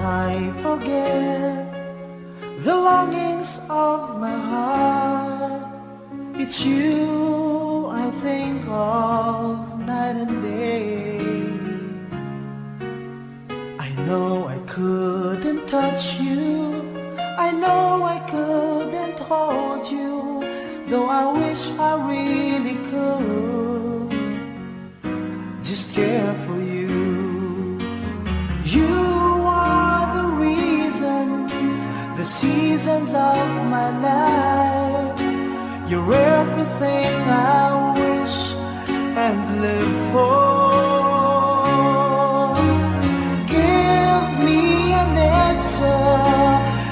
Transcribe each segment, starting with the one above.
I forget the longings of my heart? It's you I think of night and day. I know I couldn't touch you, I know I couldn't hold you, though I wish I really could just care for you. You are the reason, the seasons of my life. You're everything I wish and live for. Give me an answer,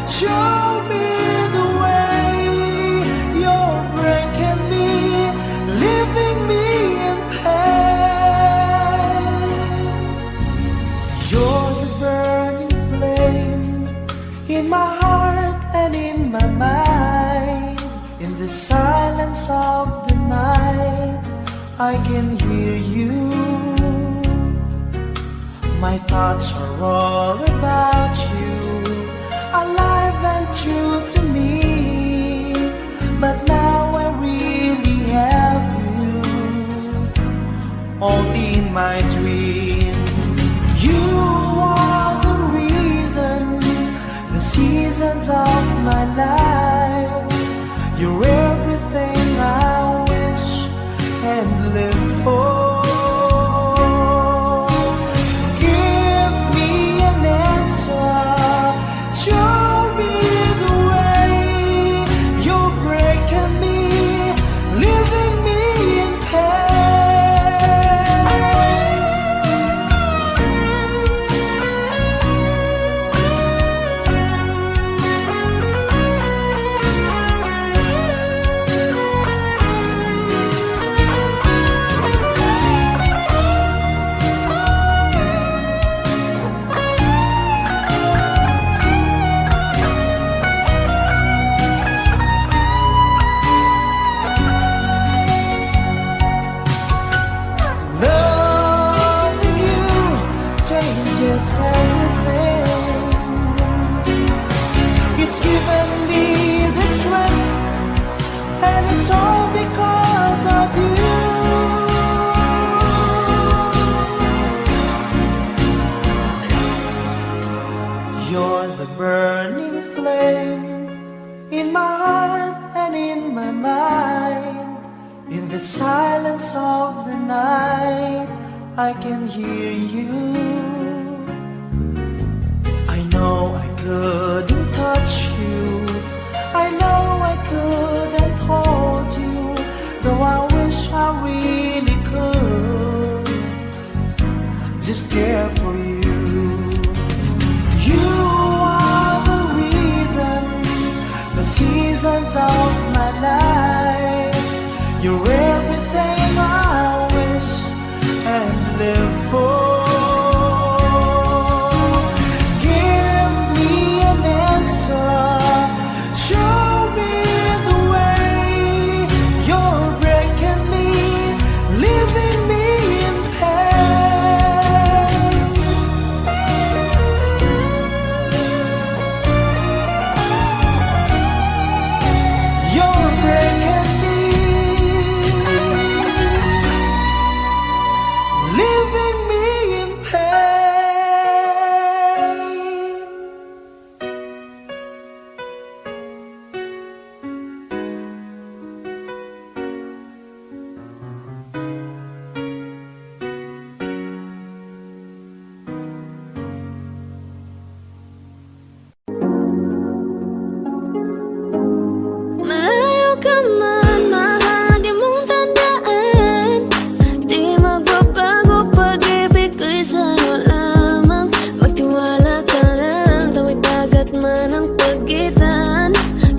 show me the way. You're breaking me, leaving me in pain. You're the burning flame in my heart and in my mind. In the silence of the night, I can hear you. My thoughts are all about you, alive and true to me. But now I really have you, only in my dreams. You are the reason, the seasons of my life. You're everything I wish and live for. Give me an answer, show me the way. You're breaking me, leaving me in loving you changes everything. It's given me the strength, and it's all because of you. You're the burning flame in my heart and in my mind. In the silence of the night, I can hear you. I know I couldn't touch you, I know I couldn't hold you, though I wish I really could just care for you. You are the reason, the seasons of my life. You're everything I wish and live for. Give me an answer, show me the way. You're breaking me, leaving me in pain. You're breaking me, leaving me in pain. Malayo ka man, mahal, di mong tandaan. Di magbabago, pag-ibig ko'y sa'yo lamang. Magtiwala ka lang, tawid dagat man ang pagitan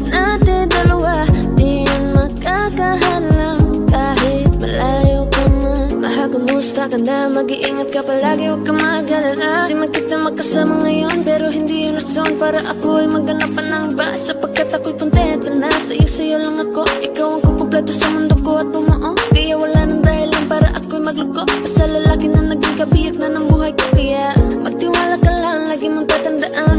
natin dalawa, di yan makakahalang. Kahit malayo ka man, mahal, kumusta ka na? Mag-iingat ka palagi, huwag ka mag-alala. Di man kita magkasama ngayon, pero hindi yun rason para ako ay magganapan ng iba. Sapagkat ako'y kontento na sa'yo lang ako. Ikaw ang kukumpleto sa mundo ko at bumuo. Kaya wala nang dahilan para ako'y magluko. Basta lalaki na naging kabiyak na ng buhay ko. Kaya magtiwala ka lang, lagi mong tatandaan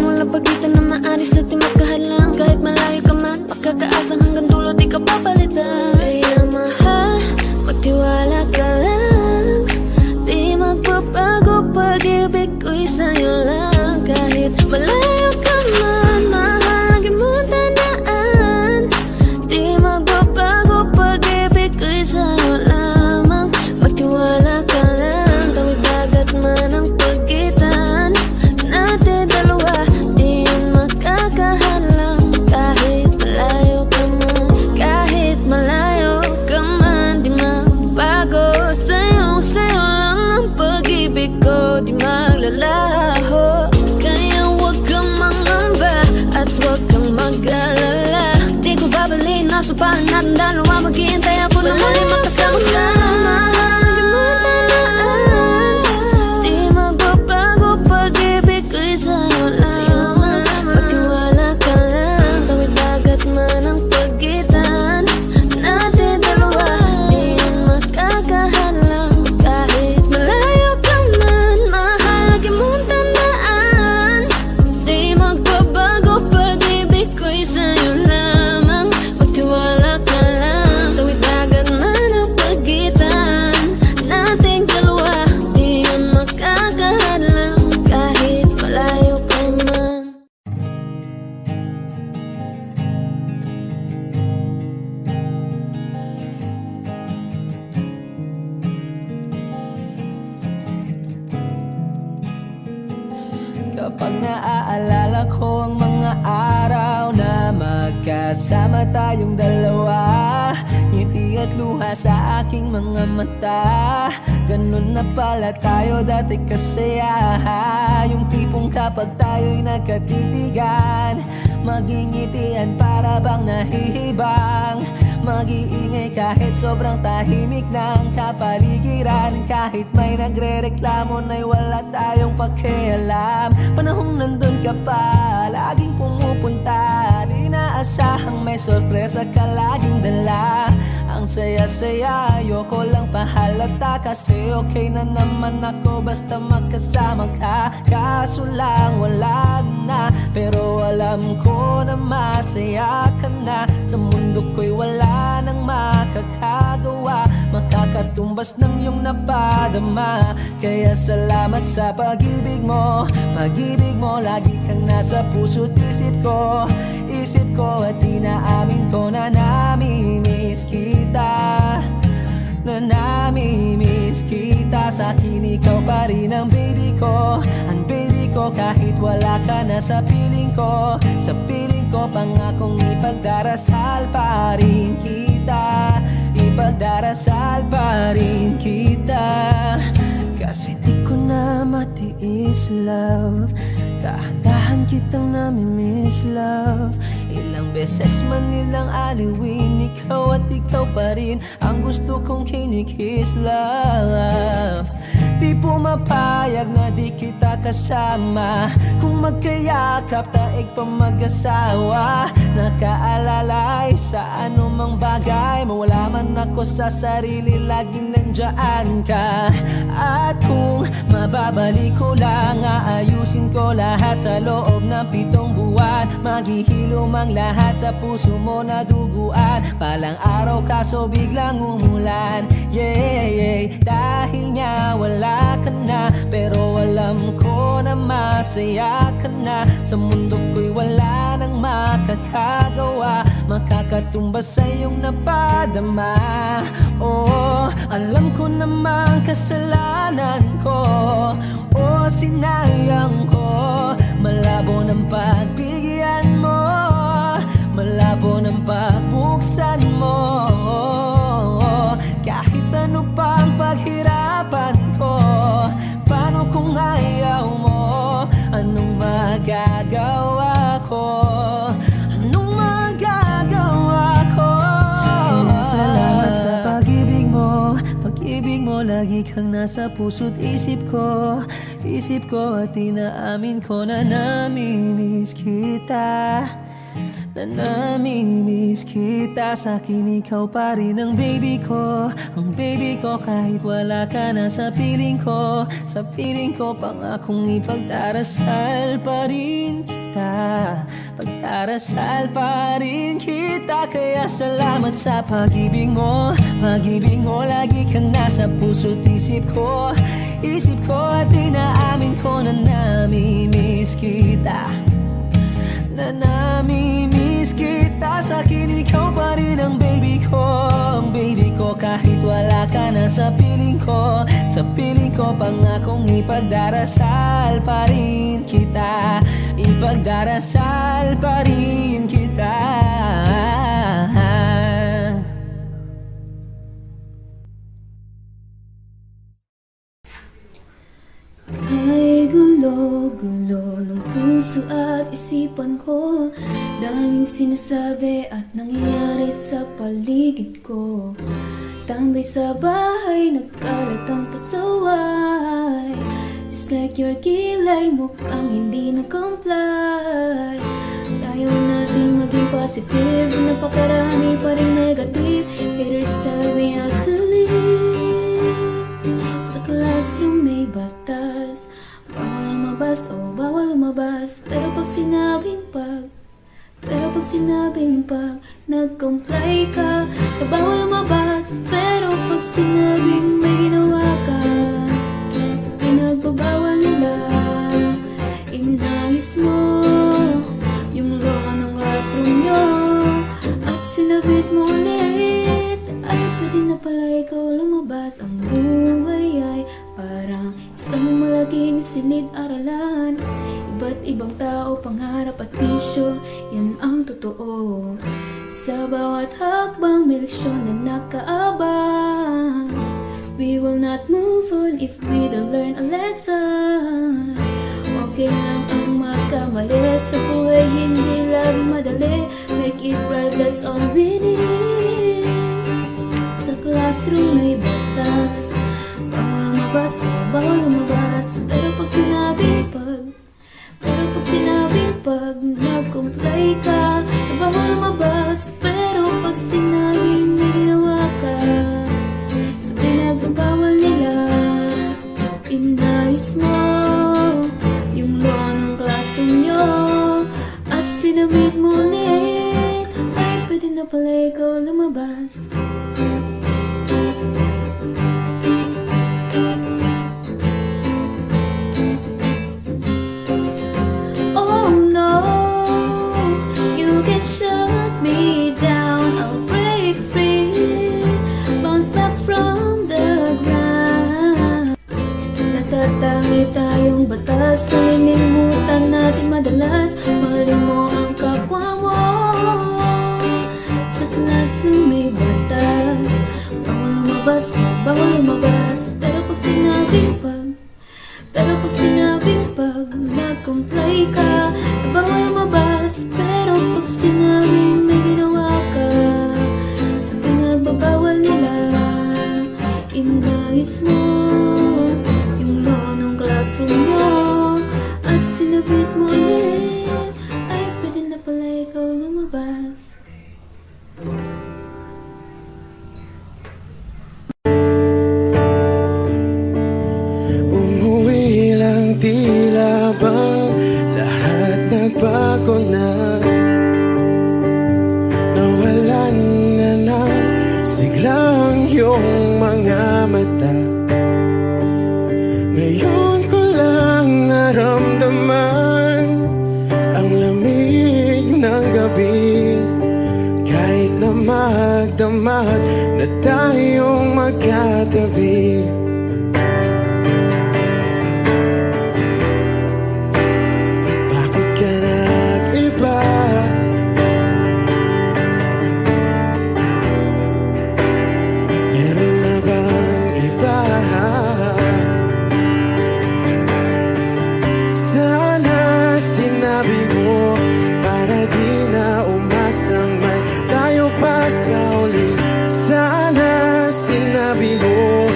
pa natin dalawa, maghihintay ako na muli makasama ka. Mahal mo tandaan, di magbabago pag-ibig ko'y sa'yo lamang. Magtiwala ka lang, tawid dagat man ang pagitan natin dalawa, di yan makakahalang. Kahit malayo ka man, mahal, lagi mong tandaan, di magbabago pag-ibig ko'y sa'yo lamang. Magtiwala ka lang, tawid dagat man ang pagitan nating dalawa, di yan makakahalang. Kahit malayo ka man. Kapag naaalala ko ang mga araw na magkasama tayong dalawa, ngiti at luha sa aking mga mata. Ganun na pala tayo dati kasaya, yung tipong kapag tayo'y nagkatitigan, magingitian para bang nahihibang. Mag-iingay kahit sobrang tahimik ng kapaligiran, kahit may nagre-reklamo na'y wala tayong pakialam. Panahong nandun ka pa, laging pumupunta, di naasahang may sorpresa ka laging dala. Ang saya-saya, ayoko lang pahalata, kasi okay na naman ako basta magkasama ka. Kaso lang wala na, pero alam ko na masaya ka na. Sa mundo ko'y wala nang makakagawa, makakatumbas ng iyong napadama. Kaya salamat sa pag-ibig mo, pag-ibig mo. Lagi kang nasa puso't isip ko, isip ko. At inaamin ko na nami-miss kita, na nami-miss kita. Sa akin ikaw pa rin ang baby ko, ang baby ko. Kahit wala ka na sa piling ko, sa piling ko, pangakong ipagdarasal pa rin kita, ipagdarasal pa rin kita. Kasi di ko na matiis, love, dahan-dahan kitang nami-miss, love. Ilang beses man nilang aliwin, ikaw at ikaw pa rin ang gusto kong kinikiss, love. Di pumapayag na di kita kasama, kung magkayakap taig pa mag-asawa. Nakaalalay sa anumang bagay, mawala man ako sa sarili, laging nandiyan ka. At kung mababalik ko lang, aayusin ko lahat sa loob ng 7 buwan. Maghihilom ang lahat sa puso mo na duguan. Palang araw kaso biglang umulan, yeah, yeah. Dahil nga wala ka na, pero alam ko na masaya ka na. Sa mundo ko'y wala nang makakagawa, makakatumbas sa iyong napadama. Oh, alam ko namang kasalanan ko, oh, sinayang ko. Malabo ng pagbigyan mo, malabo ng pagbuksan mo. Kahit ano pa ang paghirapan ko, paano kung ayaw mo? Anong magagawa ko? Anong magagawa ko? Kaya salamat sa pag-ibig mo, pag-ibig mo. Lagi kang nasa puso't isip ko, isip ko. At inaamin ko na nami-miss kita, na nami-miss kita. Sa akin ikaw pa rin ang baby ko, ang baby ko. Kahit wala ka na sa piling ko, sa piling ko, pangakong ipagdarasal pa rin kita, pagdarasal pa rin kita. Kaya salamat sa pag-ibig mo, pag-ibig mo. Lagi kang nasa puso't isip ko, isip ko. At inaamin ko na nami-miss kita, na nami-miss kita. Sa akin ikaw pa rin ang baby ko, ang baby ko. Kahit wala ka na sa piling ko, sa piling ko, pangakong ipagdarasal pa rin kita, ipagdarasal pa rin kita. Ay gulo-gulo ng puso at isipan ko. Daming sinasabi at nangyayari sa paligid ko. Tambay sa bahay, nagkalat ang pasaway. Just like your kilay, mukhang hindi nag-comply. Ayaw natin maging positive, napakarami pa rin negative. Haters tell me how to live. Sa classroom may batas, bawal lumabas, oh bawal lumabas. Pero pag sinabing pag nag-comply ka, na bawal lumabas. Pero pag sinabing may ginawa ka, sa pinagbabawal nila, inayos mo yung law ng classroom nyo at sinabit mo ulit. Ay, pwede na pala ikaw lumabas. Ang buhay ay parang isang malaking silid-aralan. Iba't ibang tao, pangarap at bisyo, yan ang totoo. Sa bawat hakbang may leksyon na nakaabang. We will not move on if we don't learn a lesson. Okay lang ang magkamali, sa buhay hindi lang madali. Make it right, that's all we need. Sa classroom may batas, bawal lumabas, oh bawal lumabas. Pero pag sinabing pag nag-comply ka, na bawal lumabas. Pero pag sinabing may ginawa ka, sa pinagbabawal nila, inayos mo yung law ng classroom nyo at sinabit mo ulit. Ay, pwede na pala ikaw lumabas. Oh no, you can shut me down, I'll break free, bounce back from the ground. Natatangi tayong batas, nalilimutan natin madalas. Mahalin mo ang kapwa mo. Sa classroom may batas, bawal lumabas, bawal lumabas. Pero pag sinabing pag nag-comply ka, bawal lumabas. Pero pag sinabing may ginawa ka, sa pinagbabawal nila, inayos mo yung law ng classroom mo at sinabit mo ulit. Ay, pwede na pala ikaw lumabas. Umuwi lang, tila bang lahat nagbago na. Nawalan na ng siglang iyong mga mata. Ngayon ko lang naramdaman ang lamig ng gabi. Kahit na magdamag na tayong magkatabi. Bakit ka nag-iba? Meron na bang iba? Sana sinabi mo para di na umasang may tayo pa sa uli. Sana sinabi mo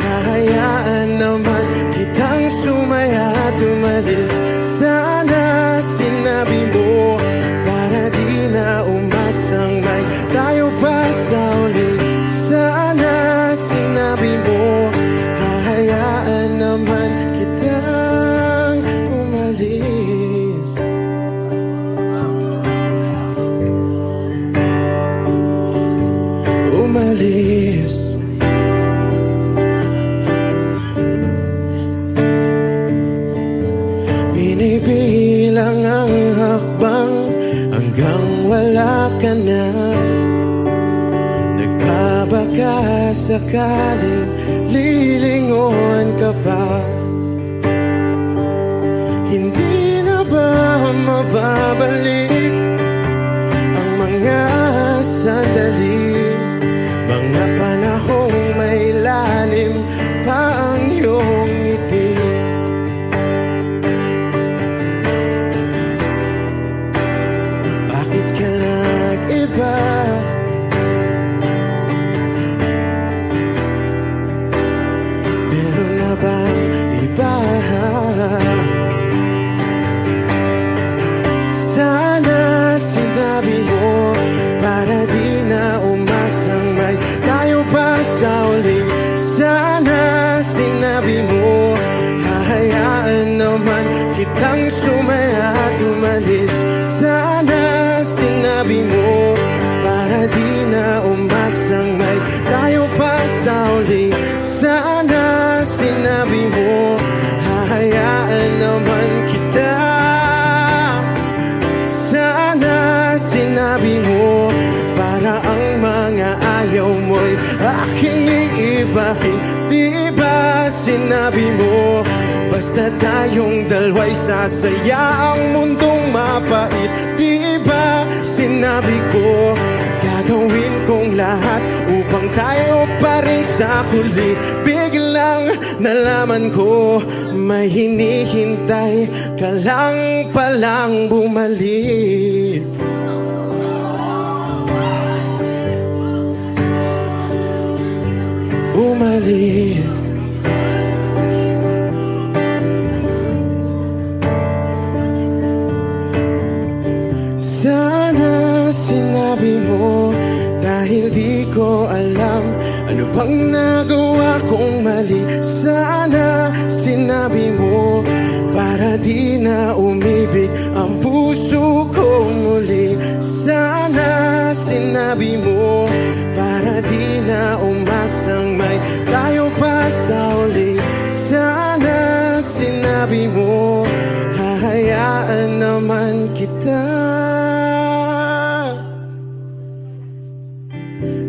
kahayaan naman kitang sumaya at umalis. Sana sinabi mo para di na umasang may tayo pa sa uli. Sana sinabi mo kahayaan naman kitang umalis. Umalis. Binibilang ang hakbang hanggang wala ka na. Nagbabaka sakaling lilingon ka pa. Hindi na ba mababalik ang mga sandali, mga panahong may lalim pa ang iyong ngiti? na tayong dalawa'y sasaya ang mundong mapait. Di ba sinabi ko, gagawin kong lahat upang tayo pa rin sa huli. Biglang nalaman ko, may hinihintay ka lang palang bumalik. Bumalik. Sana sinabi mo, dahil di ko alam ano bang nagawa kong mali. Sana sinabi mo, para di na umibig ang puso ko muli. Sana sinabi mo, para di na umasang may tayo pa sa uli. Sana sinabi mo, hahayaan naman kita.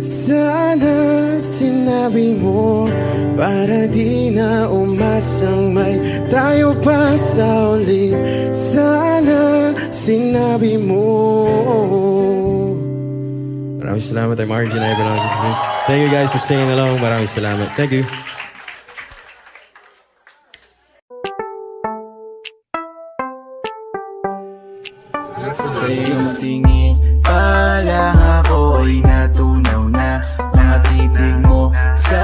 Sana sinabi mo, para di na umasang may tayo pa sa uli. Sana sinabi mo. Maraming salamat. I'm Arjun Ivan. Thank you guys for singing along. Maraming salamat. Thank you. Sa iyong tingin pa lang ako ay natunaw na. Mga titig mo sa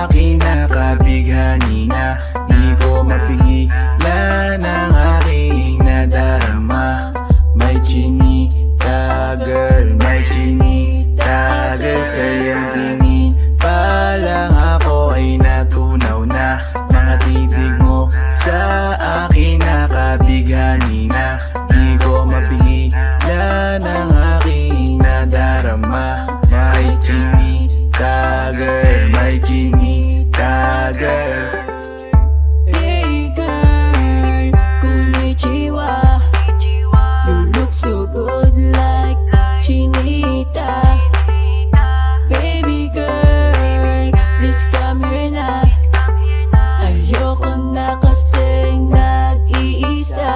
akin nakabighani na. Di ko mapigilan ang aking nadarama. May chinita girl, may chinita girl. Sa iyong tingin pa lang ako ay natunaw na. Mga titig mo sa akin nakabighani na. Di ko mapigilan ang aking nadarama. May chinita girl, may chinita girl. Hey girl, konnichiwa. You look so good like chinita. Baby girl, please come here na. Ayoko na kasing nag-iisa.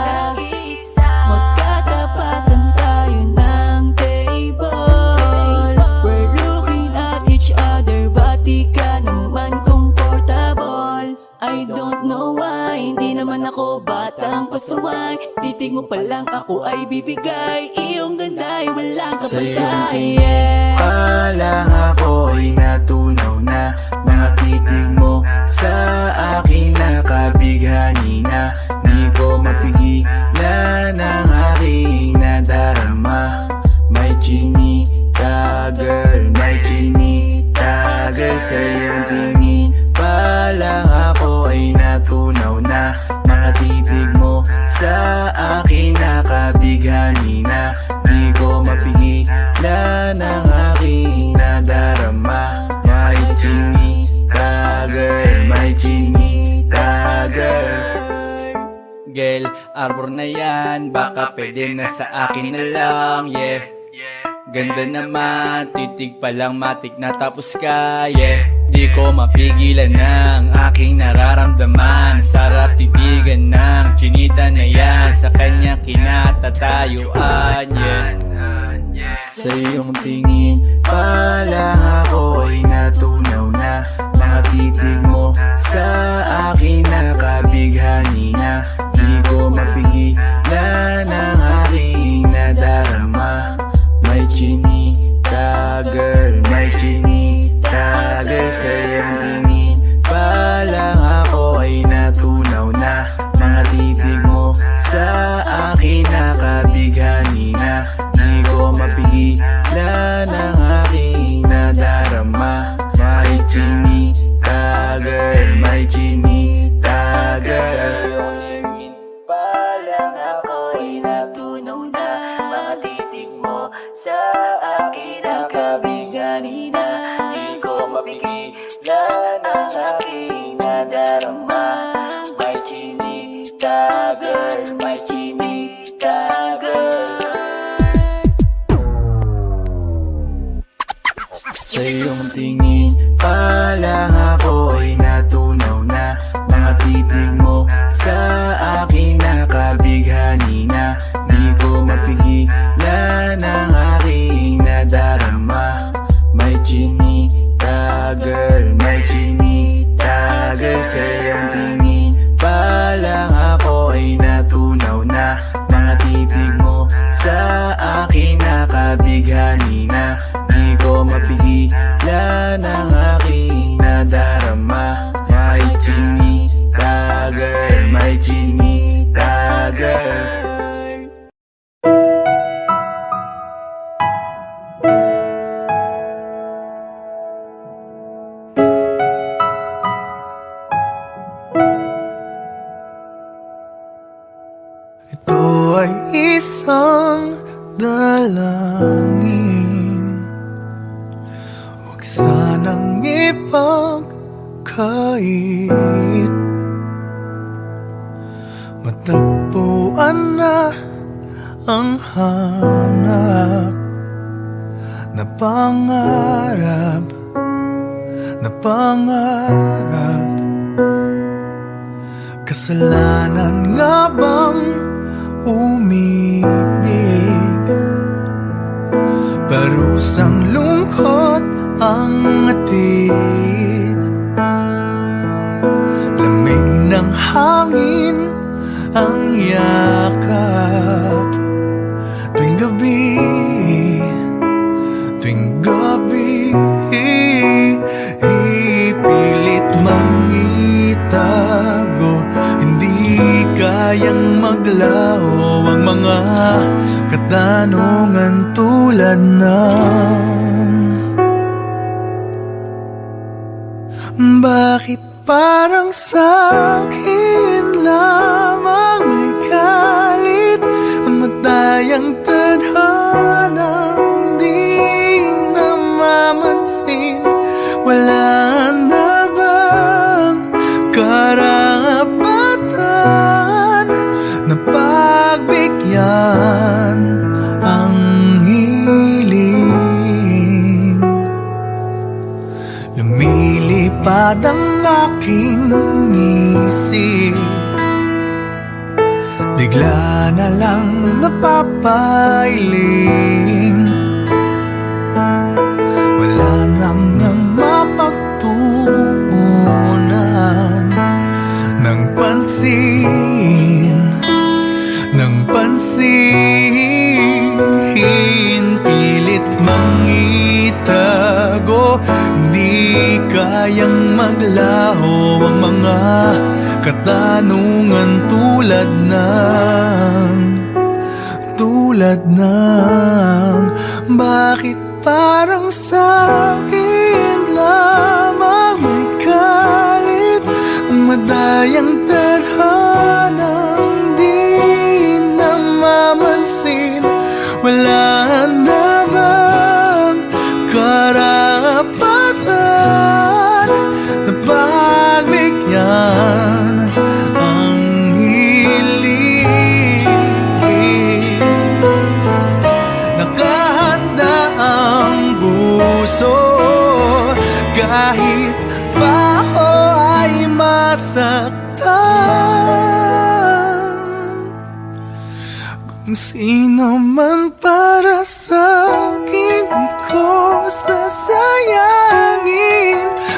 Magkatapatan tayo ng table. We're looking at each other, but di ka naman comfortable. I don't know why, hindi naman ako batang pasuway. Titig mo pa lang ako ay bibigay. Iyong ganda ay walang Sa iyong kapatay. tingin pa lang ako ay natunaw na. Mga titig mo sa akin nakabighani na. Di ko mapigilan ang aking nadarama. May chinita girl, may chinita girl. Sa iyong tingin pa lang ako ay natunaw na. Mga titig mo sa akin nakabighani na. Di ko mapigilan ang aking nadarama. May chinita girl, may chinita girl. Girl, arbor na yan, baka pwede na sa akin na lang, yeah. Ganda naman, titig pa lang matik na tapos ka, yeah. Di ko mapigilan ng aking nararamdaman. Sarap titigan ng chinita na yan. Sa kanya kinatatayuan, yeah. Sa iyong tingin pa lang ako ay natunaw na. Mga titig mo sa akin nakabighani na. Di ko mapigilan ang aking nadarama. May chinita girl, may chinita girl. Sa iyong tingin pa lang ako ay natunaw na. Mga titig mo sa akin nakabighani na. Di ko mapigilan ang aking nadarama. May chinita girl, may chinita girl. Pa lang ako ay natunaw na. Mga titig mo sa akin nakabighani na. Di ko mapigilan ang aking nadarama. May chinita girl, may chinita girl. Sa iyong tingin pa lang ako ay natunaw na. Mga titig mo sa akin nakabighani na di ko mapigilan ang aking nadarama. May chinita girl, may chinita girl. Sa iyong tingin pa lang ako ay natunaw na. Mga titig mo sa akin nakabighani na di ko mapigilan ang aking nadarama. May chinita girl, may chinita girl. Ito ay isang dalangin, huwag sanang ipagkait. Matagpuan na ang hanap na pangarap, na pangarap. Kasalanan nga bang umibig? Parusang lungkot ang atid, lamig ng hangin ang yakap. Tuwing gabi, tuwing gabi, ipilit mangitago. Hindi kayang maglaho ang mga katanungan tulad ng bakit parang sa'kin lamang may galit ang matayang tadhanang di namamansin? Wala na bang karapatan na pagbigyan ang hiling? Lumilipad ang aking isip, bigla na lang napapailing. Wala nang mapagtuunan ng pansin, ng pansin. Pilit mangitago, hindi kayang maglaho ang mga katanungan tulad ng bakit parang sa'kin lamang may galit ang madayang tadhanang di namamansin? Wala na bang karapatan na pagbigyan ang hiling? Nakahanda ang puso kahit pa ako ay masaktan. Kung sino man para sa'kin, di ko sasayangin.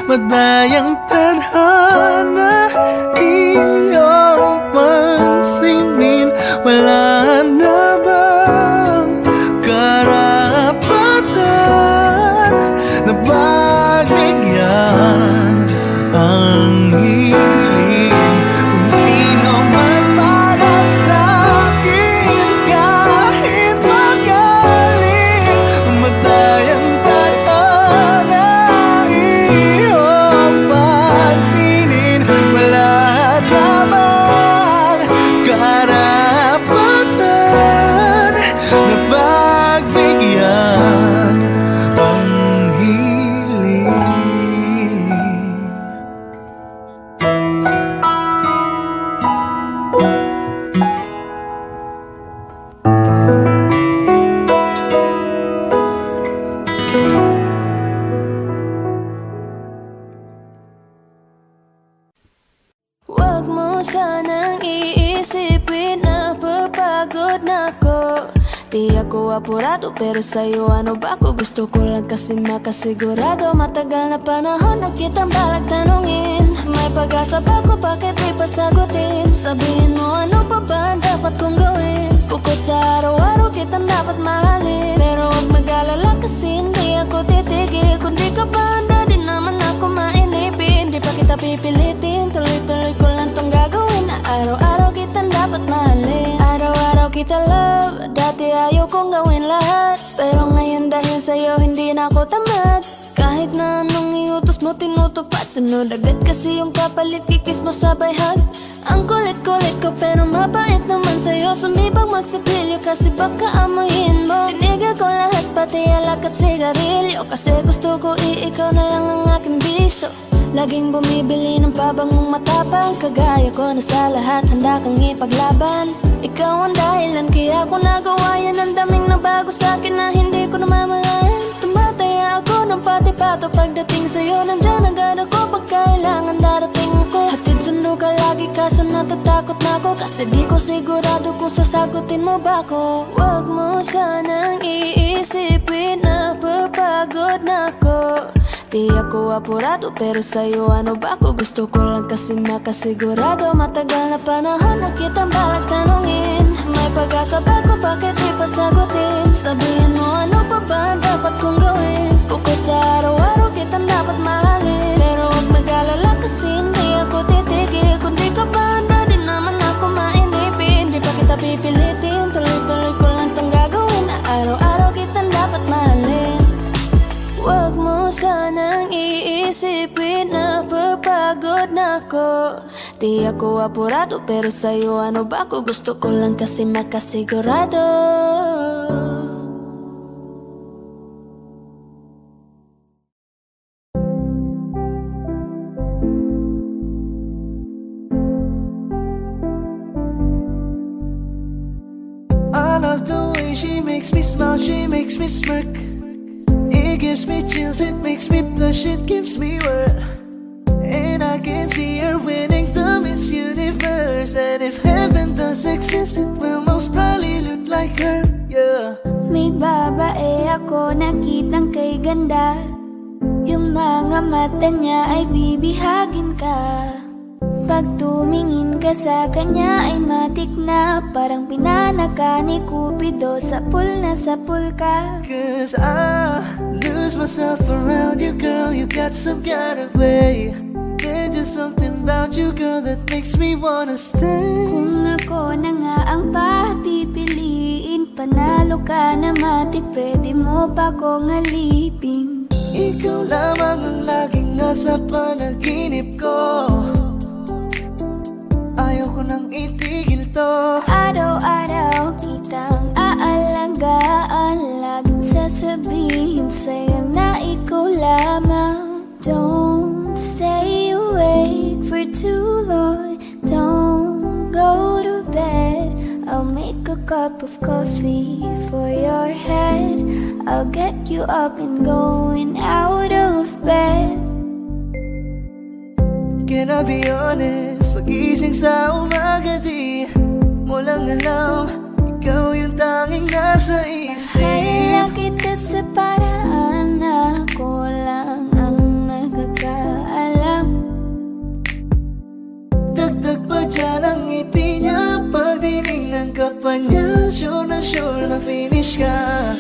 Madayang tadhana iyong pansinin. Wala na bang karapatan na pagbigyan ang hiling? Kung sino man para sa'kin, kahit magaling, madayang tadhana iyong pansinin. Wala na Di ako apurado pero sa'yo ano ba ako? Gusto ko lang kasi makasigurado. Matagal na panahon na kitang balak tanungin. May pag-asa ba ko, bakit di pa sagutin? Sabihin mo ano pa ba ang dapat kong gawin? Bukod sa araw-araw kitang dapat mahalin. Pero huwag mag-alala kasi hindi ako titigil. Kung di ka pa handa, di naman ako mainipin. Di pa kita pipilitin, tuloy-tuloy ko lang tong gagawin. Na araw-araw kitang dapat mahalin. Araw-araw kita love, dati ayaw kong gawin lahat. Pero ngayon dahil sa'yo hindi na ako tamad. Kahit na anong iutos mo tinutupad. Sunod agad kasi yung kapalit, kikis mo sabay hug. Ang kulit-kulit ko pero mabait naman sa'yo. Sumibang magsipilyo kasi baka amoyin mo. Tinigil ko lahat pati alak at sigarilyo. Kasi gusto ko ikaw na lang ang aking bisyo. Laging bumibili ng pabangong matapang. Kagaya ko na sa lahat handa kang ipaglaban. Ikaw ang dahilan kaya ko nagawa yan. Ang daming nabago sa'kin na hindi ko namamalayan. Tumataya ako ng pati-pato. Pagdating sa'yo nandyan agad ako. Pag kailangan darating ako. Hatid sundo ka lagi kaso natatakot na ako. Kasi di ko sigurado kung sasagutin mo ba ako. Huwag mo sanang iisipin na papagod na ako. Di ako apurado pero sa'yo ano ba ako? Gusto ko lang kasi makasigurado. Matagal na panahon na kitang balak tanungin. May pag-asa ba ko, bakit di pa sagutin? Sabihin mo ano pa ba ang dapat kong gawin? Bukod sa araw-araw kitang dapat mahalin. Pero huwag mag-alala kasi hindi ako titigil. Kung di ka pa handa, di naman ako mainipin. Di pa kita pipilitin, tuloy-tuloy ko lang tong gagawin. Na araw-araw kitang dapat mahalin. Huwag mo sanang iisipin na papagod na ako. Di ako apurado pero sa'yo ano ba ako? Gusto ko lang kasi makasigurado. I love the way she makes me smile, she makes me smirk. It gives me chills, it makes me blush, it gives me worth. And I can see her winning the Miss Universe. And if heaven does exist, it will most probably look like her, yeah. May babae ako nakitang kay ganda. Yung mga mata niya ay bibihagin ka. Pag tumingin ka sa kanya ay matik na. Parang pinanaka ni Cupido, sapul na sapul ka. Cause I lose myself around you, girl. You got some kind of way. There's just something about you, girl, that makes me wanna stay. Kung ako na nga ang papipiliin, panalo ka na matik, pwede mo pa kong alipin. Ikaw lamang ang laging nasa panaginip ko. Ayaw ko nang itigil to. Araw-araw kitang aalagaan. Laging sasabihin sa'yo na ikaw lamang. Don't stay awake for too long. Don't go to bed. I'll make a cup of coffee for your head. I'll get you up and going out of bed. Can I be honest? Pag-ising sa umaga di mo lang alam. Ikaw yung tanging nasa isip. Mahal kita sa paraan na ako lang ang nagkakaalam. Dagdag pa dyan ang ngiti niya. Pag tinignan ka pa niya, sure na finish ka.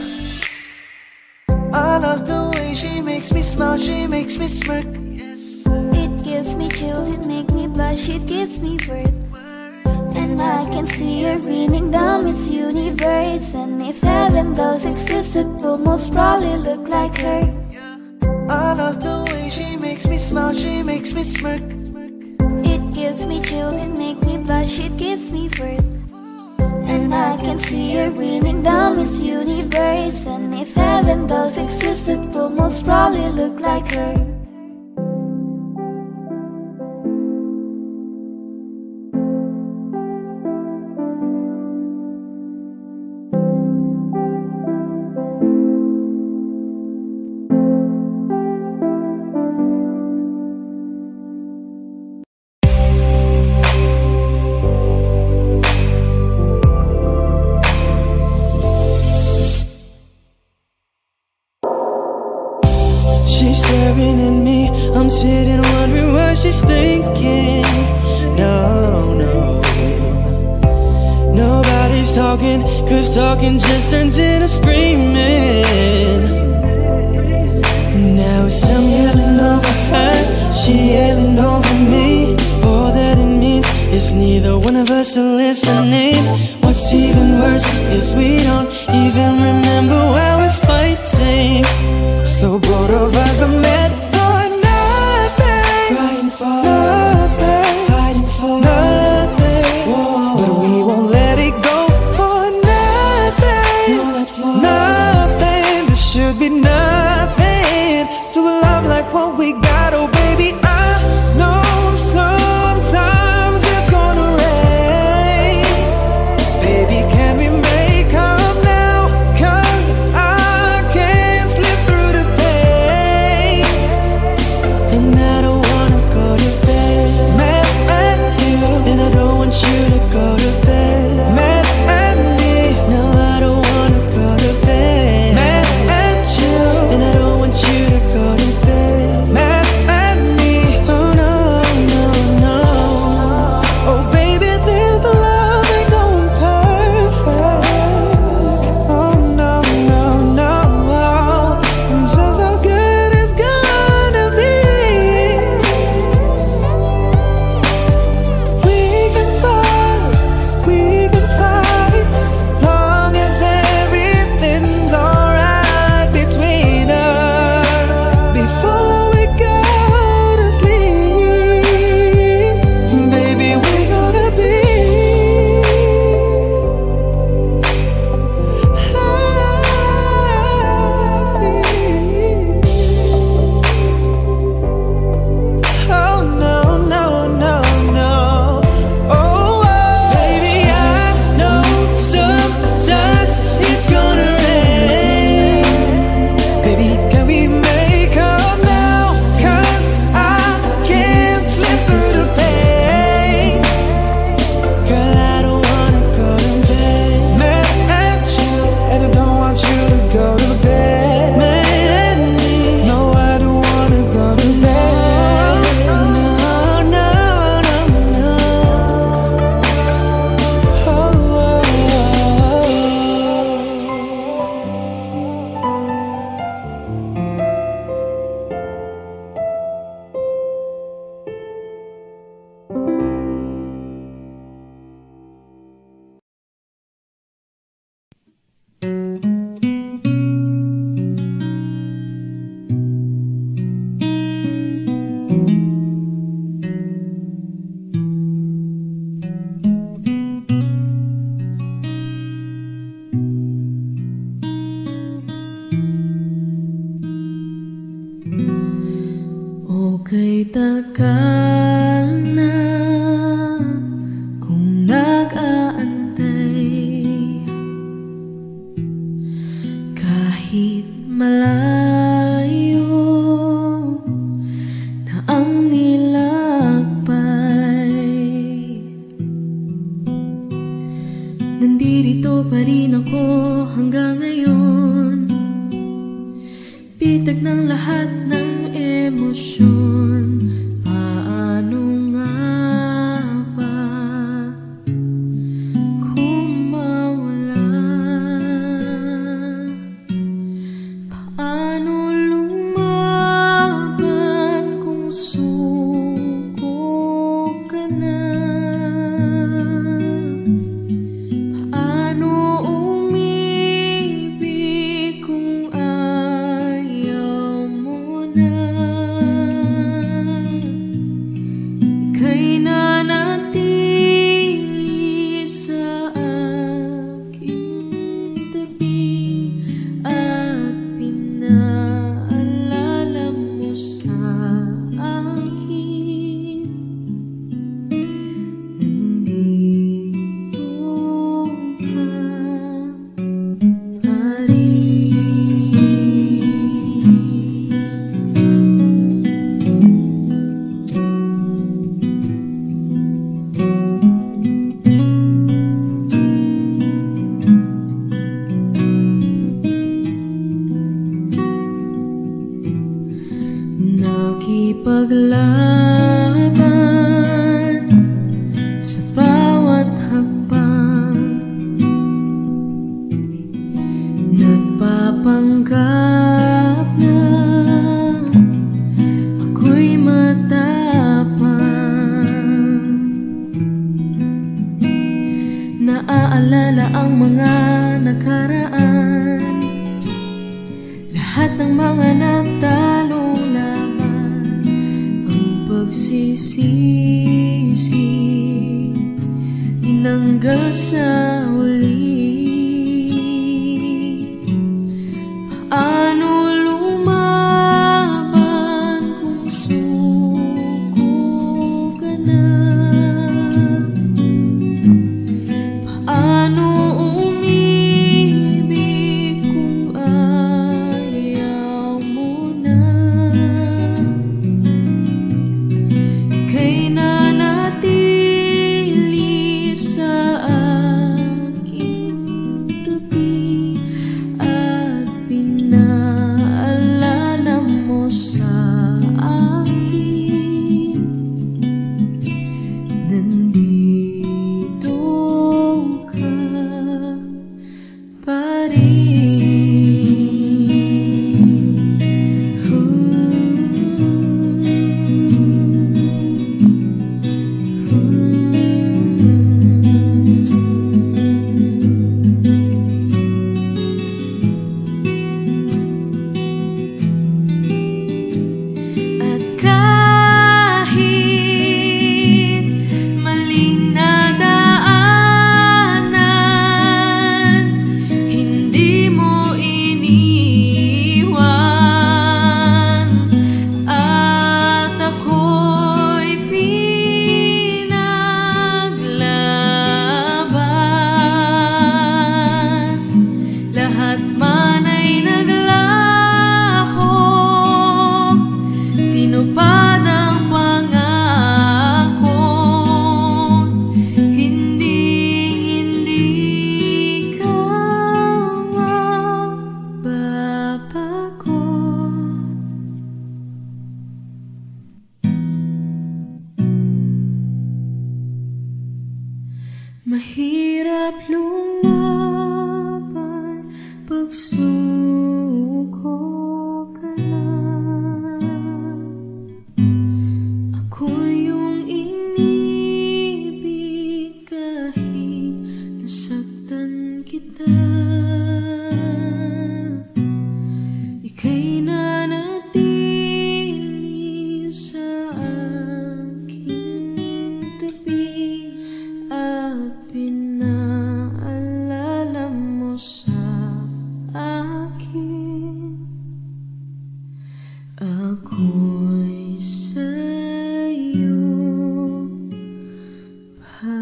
I love the way she makes me smile, she makes me smirk. It gives me chills, it makes me blush, it gives me worth. And I can see her winning the Miss Universe. And if heaven does exist, it will most probably look like her. I love the way she makes me smile, she makes me smirk. It gives me chills, it makes me blush, it gives me worth. And I can see her winning the Miss Universe. And if heaven does exist, it will most probably look like her. staring at me. I'm sitting wondering what she's thinking. No, no, nobody's talking, 'cause talking just turns into screaming. Now it's I'm yelling over her, she yelling over me. All that it means is neither one of us are listening. What's even worse is we don't even remember why we're fighting. So both of us are meant for nothing, fighting for nothing, fighting for nothing. Whoa. But we won't let it go for nothing, nothing. There should be nothing to a love like what we got. Oh baby, I know sometimes it's gonna rain. Baby, can we make up now? 'Cause I can't slip through the pain. And I don't wanna go to bed mad at you, and I don't want you to go to bed mad at me. No, I don't wanna go to bed mad at you, and I don't want you to go to bed mad at me. Oh no, no, no. Oh baby, this love ain't going perfect. Oh no, no, no. I'm just so good it's gonna be. We can fight, long as everything's alright between us. Before we go to sleep, baby, we're gonna be happy. Oh no, no, no, no. Oh, baby, I know sometimes it's gonna rain. Baby, can we make up now? 'Cause I can't slip through the pain. Girl, I don't wanna go to bed mad at you, and I don't want you to go to bed mad at me. No, I don't wanna go to bed. No, no, no, no. Oh, oh, okay, tagal na kung nag-aantay. Kahit malayo na ang nilakbay, nandito pa rin ako hanggang ngayon. Bitag ng lahat ng emosyon. Paano nga ba kung mawala? Paano lumaban kung suko ka na? Paano umibig kung ayaw mo ipaglaban sa bawat hakbang. Nagpapanggap na ako'y matapang. Naaalala ang mga nakaraan, lahat ng mga nagtalong laban. Ang pagsisisi tinanggal sa huli. Paano lumaban kung suko ka na? Paano umibig kung ayaw mo na? Ika'y nanatili sa aking tabi at pinaalala mo sa akin. Nandito ka pa at kahit maling nadaanan, hindi mo iniwan at ako'y pinaglaban. Lahat man ay naglaho, tinupad ang pangako. Hindi ka mababago. Mahirap lumaban pag suko ka na. Ako yung inibig kahit nasaktan kita. Ika'y nanatili sa aking tabi at pinaalala mo sa akin. Ako'y sa'yo pa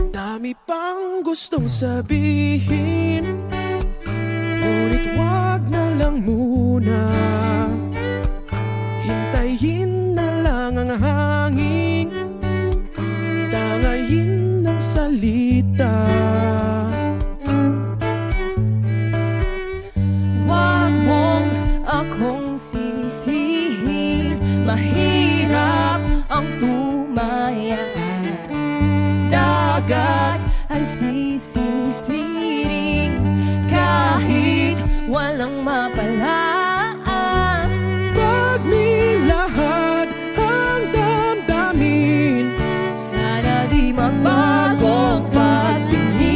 Dami pang gustong sabihin, ngunit wag na lang muna. Hintayin na lang ang hangin, tangayin ng salita. Wag mong akong sisihin, mahirap ang tumaya. Dagat ay sisisiring kahit walang mapalaan. Pag nilahad ang damdamin, Sana di magbagong patingin.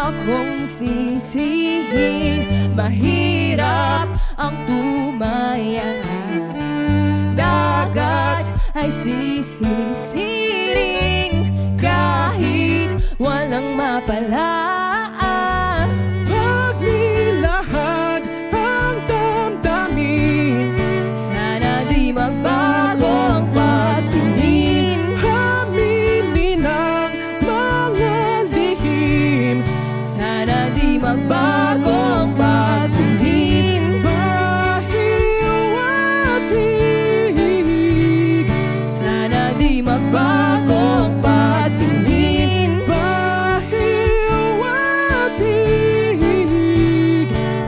akong sisihin. Mahirap ang tumaya, dagat ay sisisiring kahit walang mapalaan. Pagnilahad ang damdamin, Sana di magbago ang patingin. aminin ang mga lihim, Sana di magbago ang patingin. bahiwatig, Sana di magbago ang patingin. bahiwatig.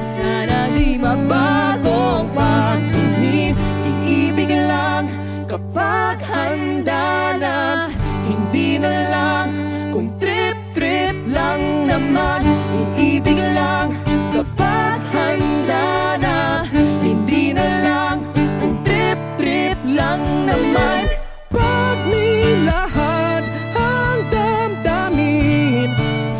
Sana di magbago ang patingin. Iibig lang kapag handa na, hindi na lang kung trip-trip lang naman. Iibig lang kapag handa na, hindi na lang kung trip-trip lang naman. Pagnilahad ang damdamin,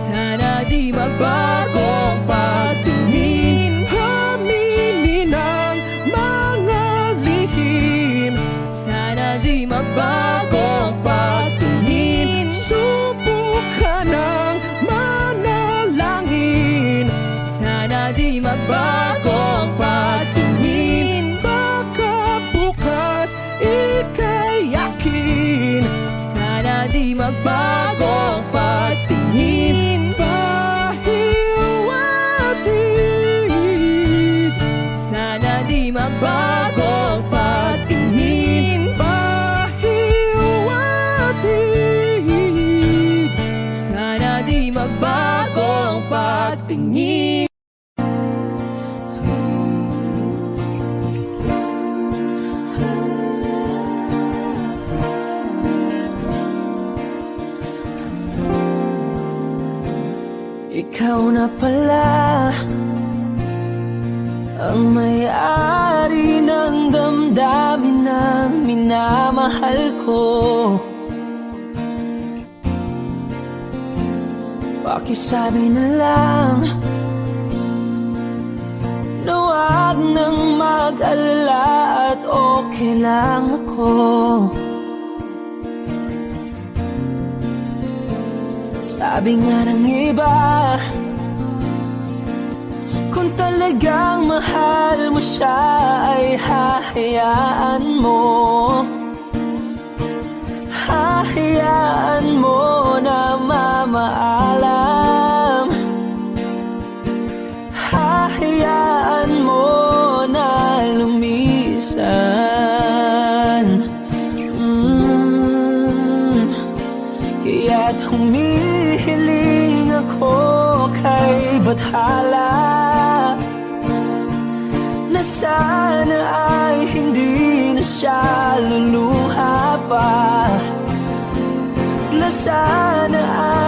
Sana di magbago ang patingin. aminin ang mga lihim, Sana di magbago ang patingin. subukan ng manalangin. Sana di magbago ang patingin. Baka bukas ika'y yakin, Sana di magbago ang patingin. bahiwatig, Sana di magbago ang patingin. bahiwatig. Sana di magbago ang patingin. Ikaw na pala ang may-ari ng damdamin na minamahal ko. Pakisabi na lang na wag nang mag-alala at okay lang ako. Sabi nga ng iba, kung talagang mahal mo siya ay hahayaan mo. Hahayaan mo na mamaalam. Hahayaan mo na lumisan. Kaya't humihiling ako kay Bathala na sana ay hindi na siya luluha pa, na sana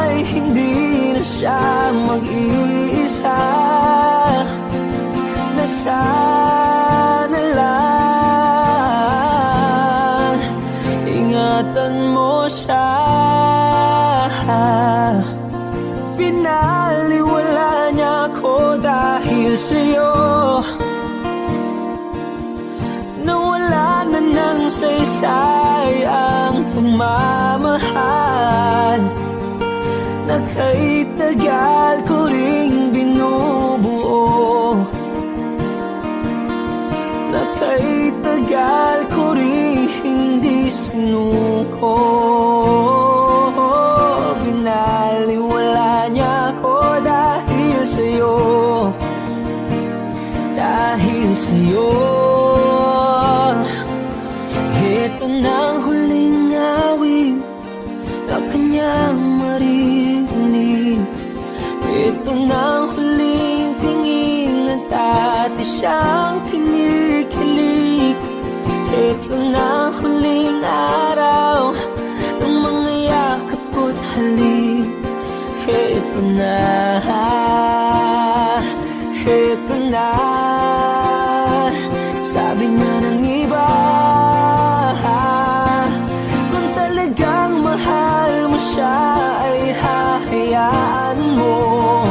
ay hindi na siya mag-iisa, na sana lang ingatan mo siya. Pinaliwala niya ako dahil sa'yo, nawala na ng saysay ang pagmamahal na kay tagal ko ring binubuo, na kay tagal ko ring hindi sinuko. Binaliwala niya ako dahil sa'yo, dahil sa'yo. Ito na ang huling awit na kanyang maririnig. Ito na ang huling tingin at dati siyang kinikilig. Ito na ang huling araw ng mga yakap ko't halik. Ito na, ito na. Sabi nga ng iba, kung talagang mahal mo siya ay hahayaan mo.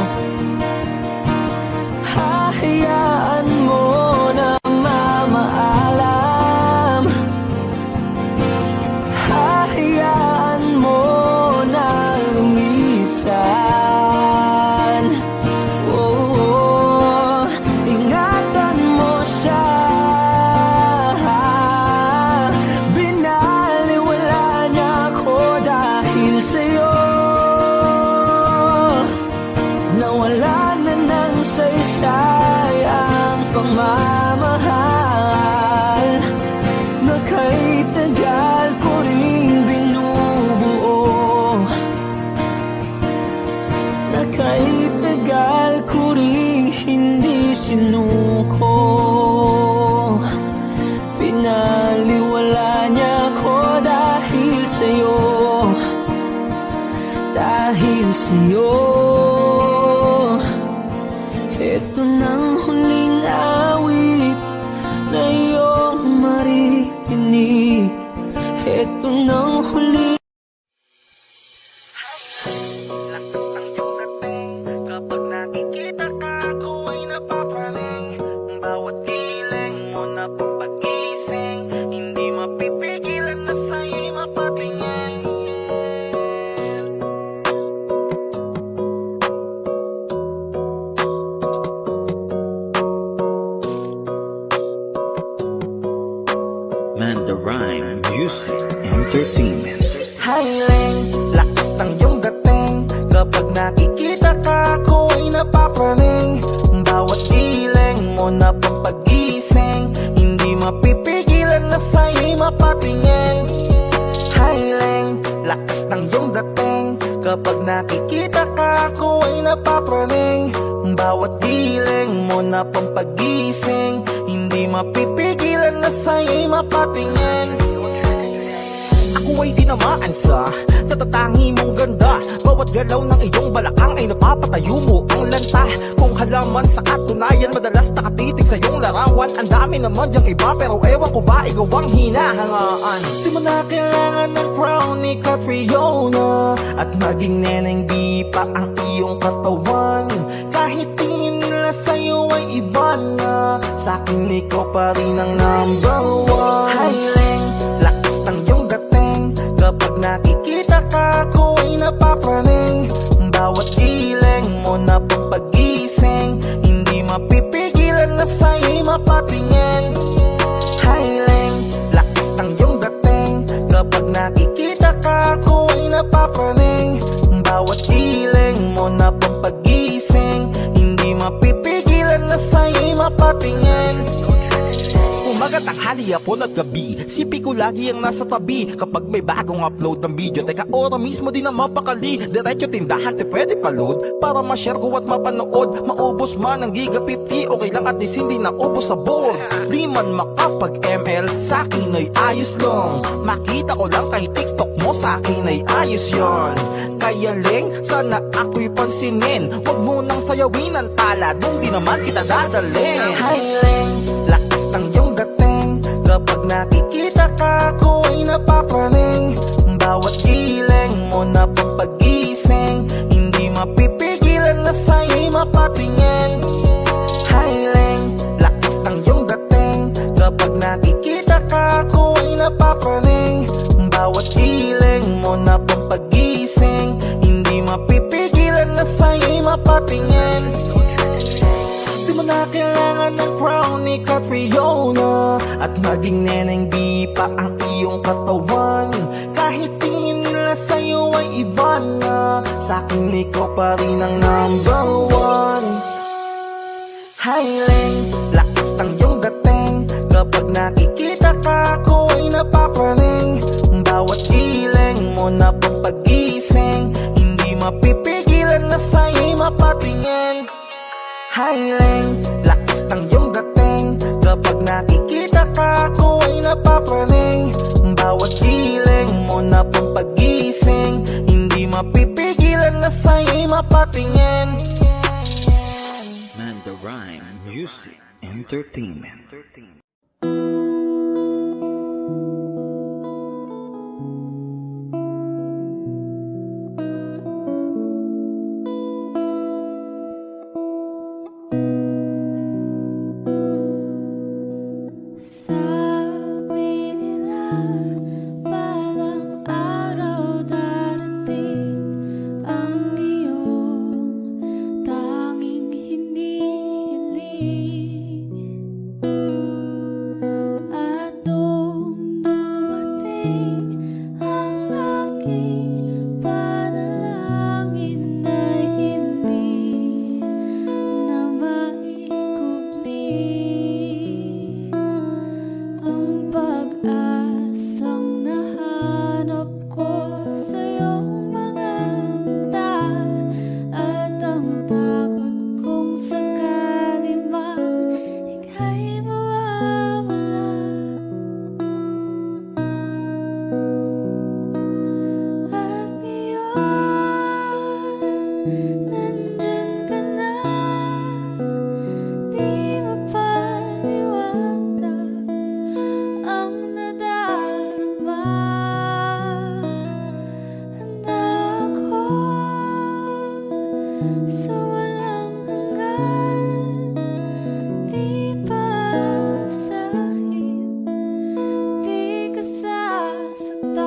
pagmamahal na kay tagal ko ring binubuo, na kay tagal ko ring hindi sinuko. Pinaliwala niya ko dahil sa'yo, dahil sa'yo. Ito nang huling awit na iyong maririnig. Ito nang huling Kapag nakikita ka, ako ay napapraning. Bawat giling mo na pampagising, hindi mapipigilan na sa'yo'y mapatingin. Man, the Rhyme Music Entertainment. Highling, lakas ng iyong dating. Kapag nakikita ka, ako ay napapraning. Bawat giling mo na pampagising, hindi mapipigilan na sa'yo'y mapatingin. Highling, lakas ng iyong dating. Kapag nakikita ka, ako ay napapraning. Bawat giling mo na pampagising, hindi mapipigilan na sa'yo'y mapatingin. Ako ay tinamaan sa natatangi mong ganda. Bawat galaw ng iyong balakang ay napapatayo mo ang lanta. Kung halaman sa katunayan, madalas nakatitig sa iyong larawan. Ang dami naman yung iba, pero ewan ko ba ikaw ang hinahangaan. Di mo na kailangan ng crown ni Catriona, at maging neneng di pa ang iyong katawan. Kahit tingin nila sa'yo ay iba na, sa'kin ikaw pa rin ang number one. Highling, lakas ng iyong dating. Kapag nakikita ka, ako ay napapraning. Bawat giling mo na pampagising, hindi mapipigilan na sa'yo'y mapatingin. Highling, lakas ng iyong dating. Kapag nakikita ka, ako ay napapraning. Bawat giling mo na pampagising, hindi mapipigilan na sa'yo'y mapatingin. Umaga, tanghali, hapon at gabi, sipi ko lagi ang nasa tabi. Kapag may bagong upload ng video, teka ora mismo di na mapakali. Diretso tindahan, te pwede pa-load para ma-share ko at mapanood. Maubos man ang giga 50, okay lang at least hindi na ubos sa board. Di man makapag ML, sa'kin ay ayos lang. Makita ko lang kay TikTok mo, sa'kin ay ayos yon. Kaya Leng, sana ako'y pansinin. Huwag mo nang sayawin ang tala, dun di naman kita dadalhin. Hi Leng, lakas ng iyong dating. Kapag nakikita ka, ako ay napapraning. Bawat giling mo na pampagising, hindi mapipigilan na sa'yo'y mapatingin. Highling, lakas ng iyong dating. Kapag nakikita ka, ako ay napapraning. Bawat giling mo na pampagising, hindi mapipigilan na sa'yo'y mapatingin. Di mo na kailangan ng crown ni Catriona, at maging neneng di pa ang iyong katawan. Kahit tingin nila sa'yo ay iba na, sa'kin ikaw pa rin ang number one. Highling, lakas ng iyong dating. Kapag nakikita ka, ako ay napapraning. Bawat giling mo na pampagising, hindi mapipigilan na sa'yo'y mapatingin. Highling, lakas ng iyong dating. Kapag nakikita ka, ako ay napapraning. Bawat giling mo na pampagising, hindi mapipigilan na sa'yo'y mapatingin. Man, the Rhyme Music Entertainment. Sabi nila balang araw darating ang iyong tanging hinihiling. sa walang hanggan. Di basahin, di ka sasaktan.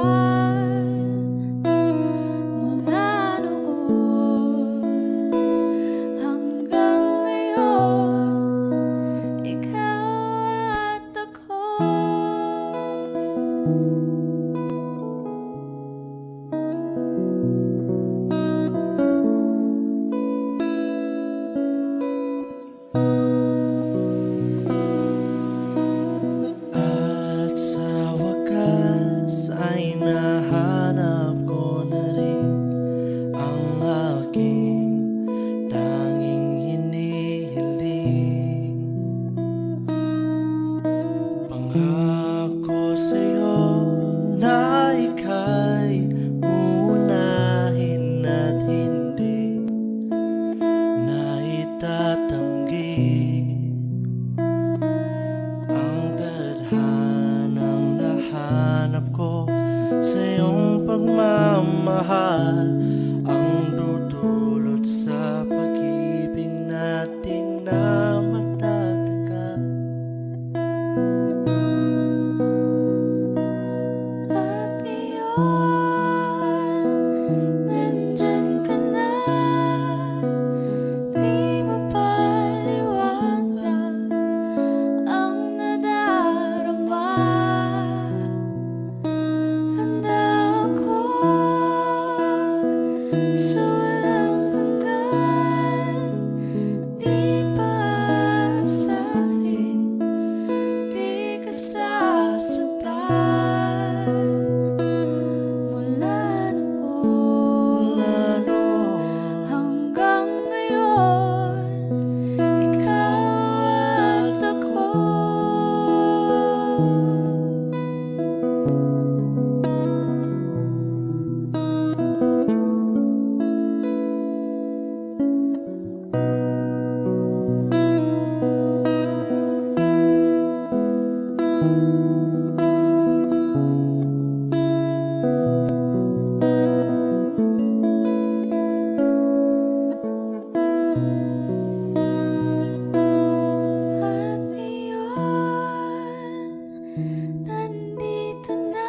Mula noon hanggang ngayon, ikaw at ako. At sa wakas ay nahanap ko na rin ang aking tanging hinihiling. Pangako sa'yo na ika'y uunahin at hindi na itatanggi ang tadhanang nahanap ko sa iyong pagmamahal, ang dudulot sa pag-ibig natin na matatagal. At ngayon, nandyan ka na. Di mapaliwanag ang nadarama. Handa ako sa walang hanggan. Di basahin, di ka sasaktan. Mula noon Lalo hanggang ngayon, ikaw at ako. At ngayon, nandito na.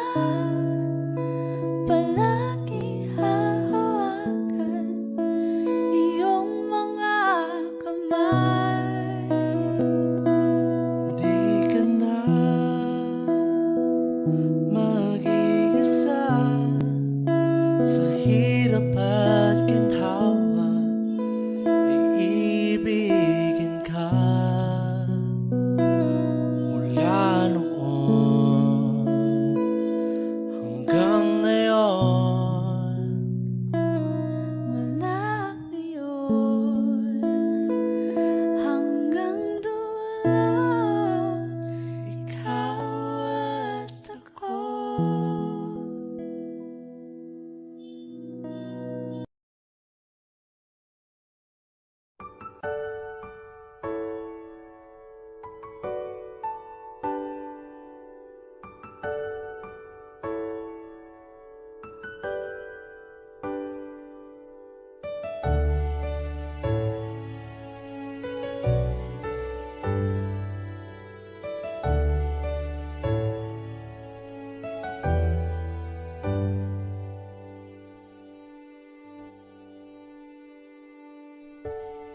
Palagi hahawakan iyong mga kamay. di ka na mag-iisa sa hirap at ginhawa, iibigin ka mula noon hanggang ngayon. Mula ngayon hanggang dulo, ikaw at ako.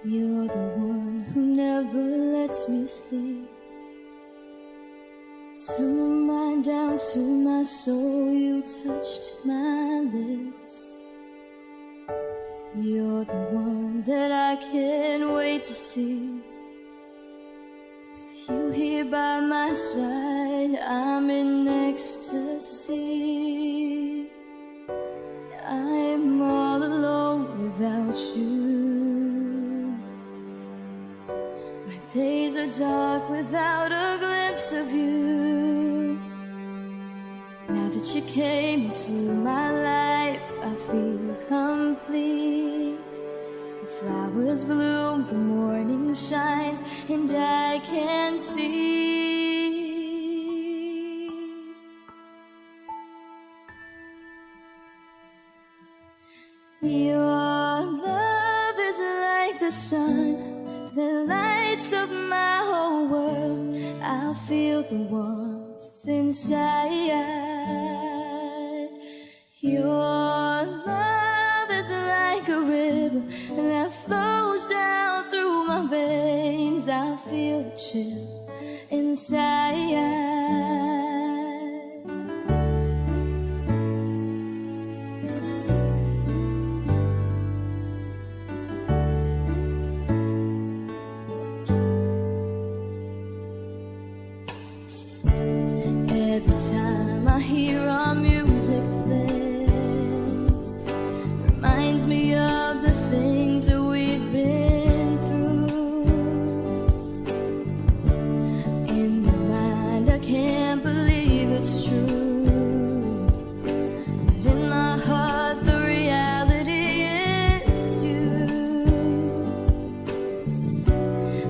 You're the one who never lets me sleep. To my mind down to my soul, you touched my lips. You're the one that I can't wait to see. With you here by my side, I'm in ecstasy. I'm all alone without you. My days are dark without a glimpse of you. Now that you came into my life, I feel complete. The flowers bloom, the morning shines, and I can see. Your love is like like the sun that lights up my whole world. I feel the warmth inside. Your love is like a river that flows down through my veins. I feel the chill inside. Every time I hear our music play, reminds me of the things that we've been through. In my mind I can't believe it's true, but in my heart the reality is you.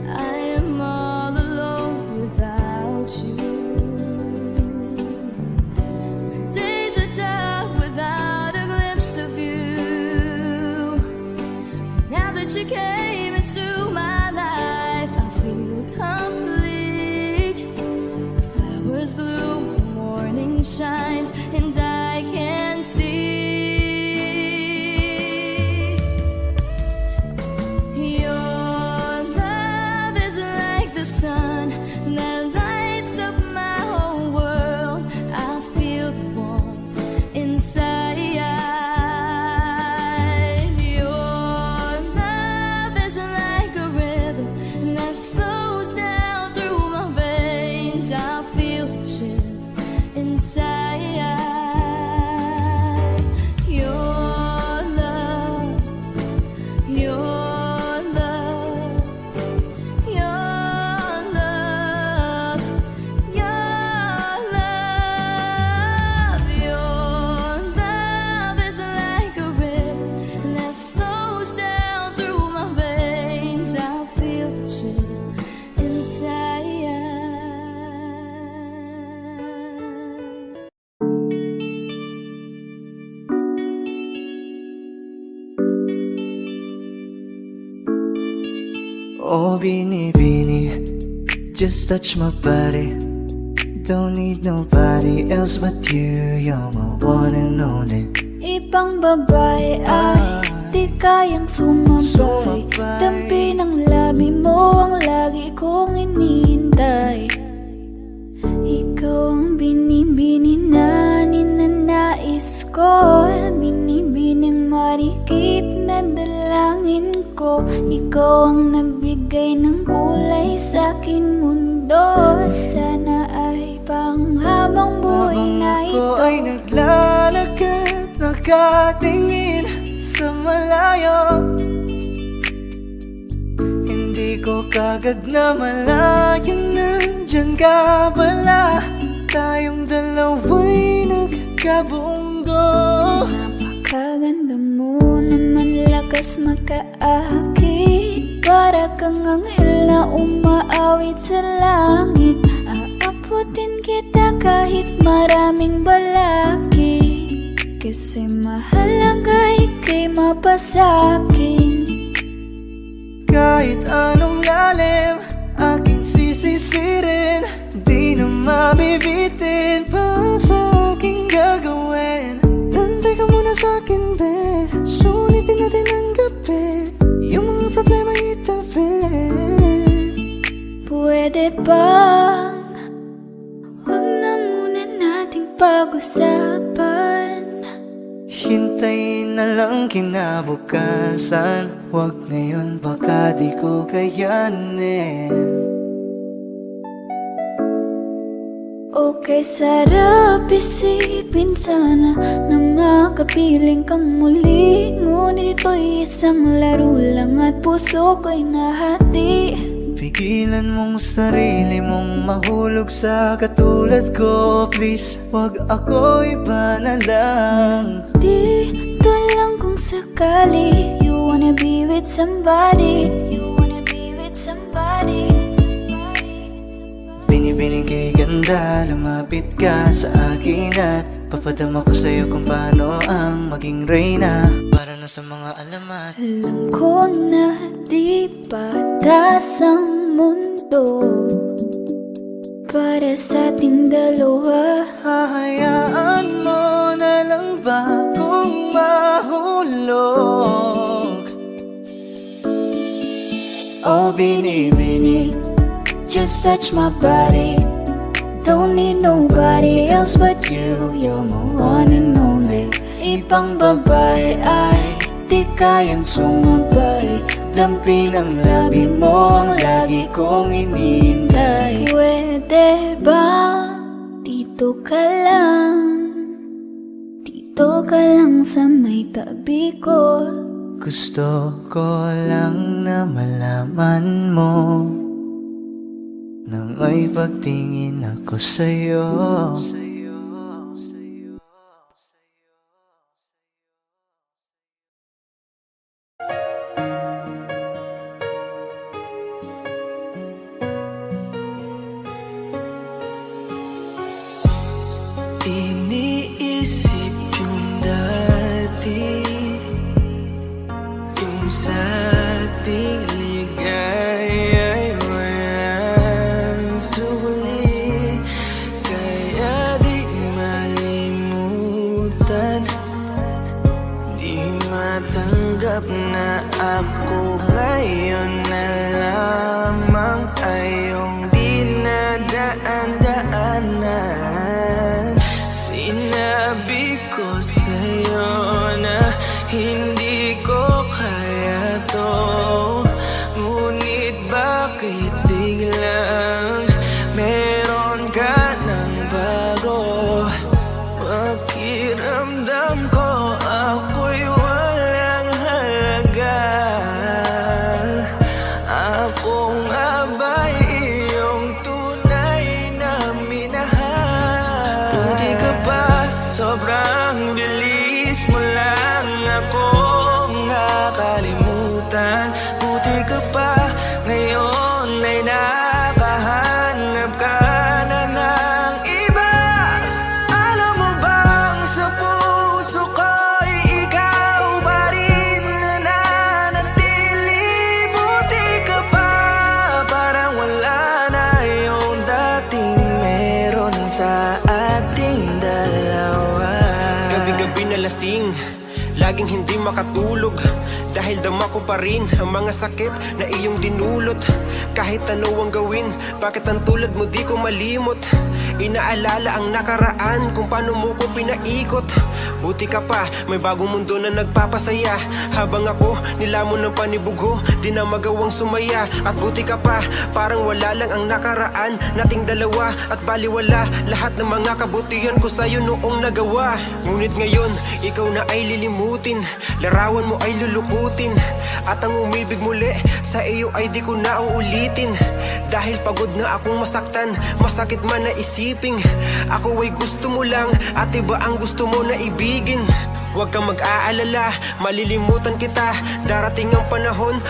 I am all alone without you. Days are dark without a glimpse of you. Now that you came into my life, I feel complete. The flowers bloom, the morning shines, and I can see. Your love is like the sun that lights up my whole world. I feel the warmth inside. Your love is like a river that flows down through my veins. I feel the chill inside. Your love, your love, your love, your love. Your love is like a river that flows down through my veins. I feel the chill inside. Oh, Bini, just touch my body. Don't need nobody else but you. You're my one and only. Ibang babae ay di kayang sumabay. Dampi ng labi mo ang lagi kong inihintay. Ikaw ang binibini na ninanais ko, binibining marikit na dalangin ko. Ikaw ang nagbigay ng kulay sa aking mundo. Sana ay panghabang buhay na Habang ito. ako ay naglalakad, nakatingin sa malayo, hindi ko kagad na malayo, nandyan ka pala. Tayong dalawa'y nagkabunggo. Napakaganda mo naman, lakas makaakit. Para kang anghel na umaawit sa langit. Aabutin kita kahit maraming balakid, kasi mahalaga ika'y mapasakin. Kahit anong lalim, aking sisisirin, di na mabibitin pa sa aking gagawin. Nantay ka muna sa'kin, be, sulitin natin ang gabi, yung mga problema itabi. Pwede bang huwag na muna nating pag-usapan? Hintayin na lang kinabukasan, wag ngayon baka di ko kayanin. Okay, sarap isipin sana na makapiling kang muli. Ngunit ito'y isang laro lang at puso ko'y nahati. Pigilan mong sarili mong mahulog sa katulad ko. Please, wag ako, iba na lang. Dito lang kung sakali you wanna be with somebody. You wanna be with somebody. Binibining kay ganda, lumapit ka sa akin at Papadama ko sa'yo kung paano ang maging reyna. Para na sa mga alamat. Alam ko na di patas ang mundo para sa ating dalawa. Hahayaan mo na lang ba kung mahulog? Oh, bini, just touch my body. Don't need nobody else but you. You're my one and only. Ibang babae ay di kayang sumabay. Dampi ng labi mo ang lagi kong inihintay. Pwede ba dito ka lang? Dito ka lang sa may tabi ko. Gusto ko lang na malaman mo na may pagtingin ako sa'yo. Iniisip yung dati, yung sa ating ligaya'y walang suli. Kaya di malimutan, di matanggap na ako ngayon na lamang ay yung dinadaan-daanan. Sinabi ko sa'yo na hindi ko kaya to, ngunit bakit biglang meron ka ng bago? Pakiramdam ko ako'y walang halaga. Ako nga ba'y iyong tunay na minahal? Buti ka pa, sobrang bilis mo lang akong nakalimutan. Buti ka pa, ngayon ay nakahanap ka na ng iba. Alam mo bang sa puso ko'y ikaw pa rin na nananatili? Buti ka pa, parang wala na yung dating meron sa ating dalawa. Gabi-gabi na lasing, laging hindi makatulog, dahil dama ko pa rin ang mga sakit na iyong dinulot. Kahit ano ang gawin, bakit ang tulad mo di ko malimot? Inaalala ang nakaraan, kung paano mo ko pinaikot. Buti ka pa, may bagong mundo na nagpapasaya. Habang ako, nilamon ng panibugho, di na magawang sumaya. At buti ka pa, parang wala lang ang nakaraan nating dalawa. At baliwala lahat ng mga kabutihan ko sa'yo noong nagawa. Ngunit ngayon, ikaw na ay lilimutin, larawan mo ay lulukutin, at ang umibig muli sa iyo ay di ko na uulitin. Dahil pagod na akong masaktan, masakit man na isiping ako ay gusto mo lang at iba ang gusto mo na ibigin. Huwag kang mag-aalala, malilimutan kita. Darating ang panahon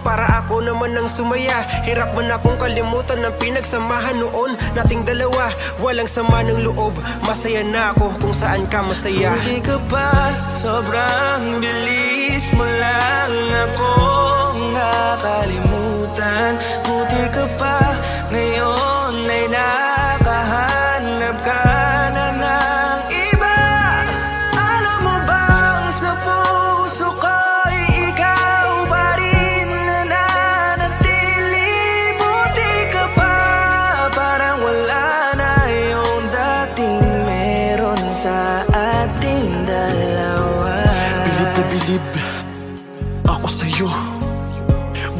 para ako naman ang sumaya. Hirap man akong kalimutan ng pinagsamahan noon nating dalawa. Walang sama ng loob, masaya na ako kung saan ka masaya. Buti ka pa, sobrang bilis mo lang akong nakalimutan. Buti ka pa, ngayon ay nakahanap ka na ng iba. Alam mo bang sa puso ko'y ikaw pa rin na nananatili? Buti ka pa, parang wala na yung dating meron sa ating dalawa. Bilib na bilib ako sa'yo.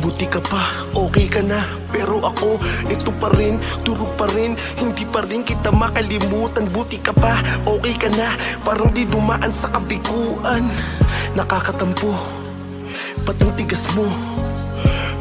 Buti ka pa, okay ka na. Pero ako, ito pa rin, durog pa rin, hindi pa rin kita makalimutan. Buti ka pa, okay ka na, parang di dumaan sa kabiguan. Nakakatampo, ba't ang tigas mo?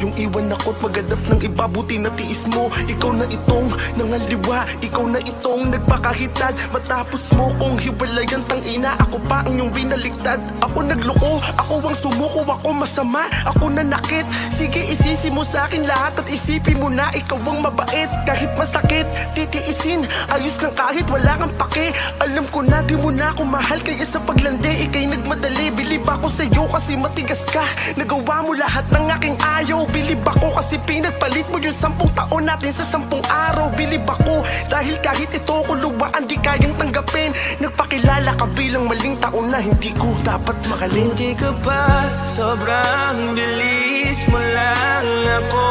Yung iwan ako't maghanap ng iba, buti na tiis mo. Ikaw na itong nangaliwa, ikaw na itong nagpakahitad. Matapos mo kong hiwalayan, tangina, ako pa ang iyong binaligtad. Ako nagloko, ako ang sumuko, ako masama, ako nanakit. Sige, isisi mo sa akin lahat at isipin mo na ikaw ang mabait. Kahit masakit, titiisin, ayos lang kahit wala kang pake. Alam ko na di mo na ako mahal, kaya sa paglandi ikay nagmadali. Bilib ako sa'yo kasi matigas ka, nagawa mo lahat ng aking ayaw. Bilib ako kasi pinagpalit mo yung 10 taon natin sa 10 araw. Bilib ako dahil kahit ito ko luwaan di kayang tanggapin. Nagpakilala ka bilang maling taon na hindi ko dapat makalin. Hindi ka ba sobrang bilis mo lang ako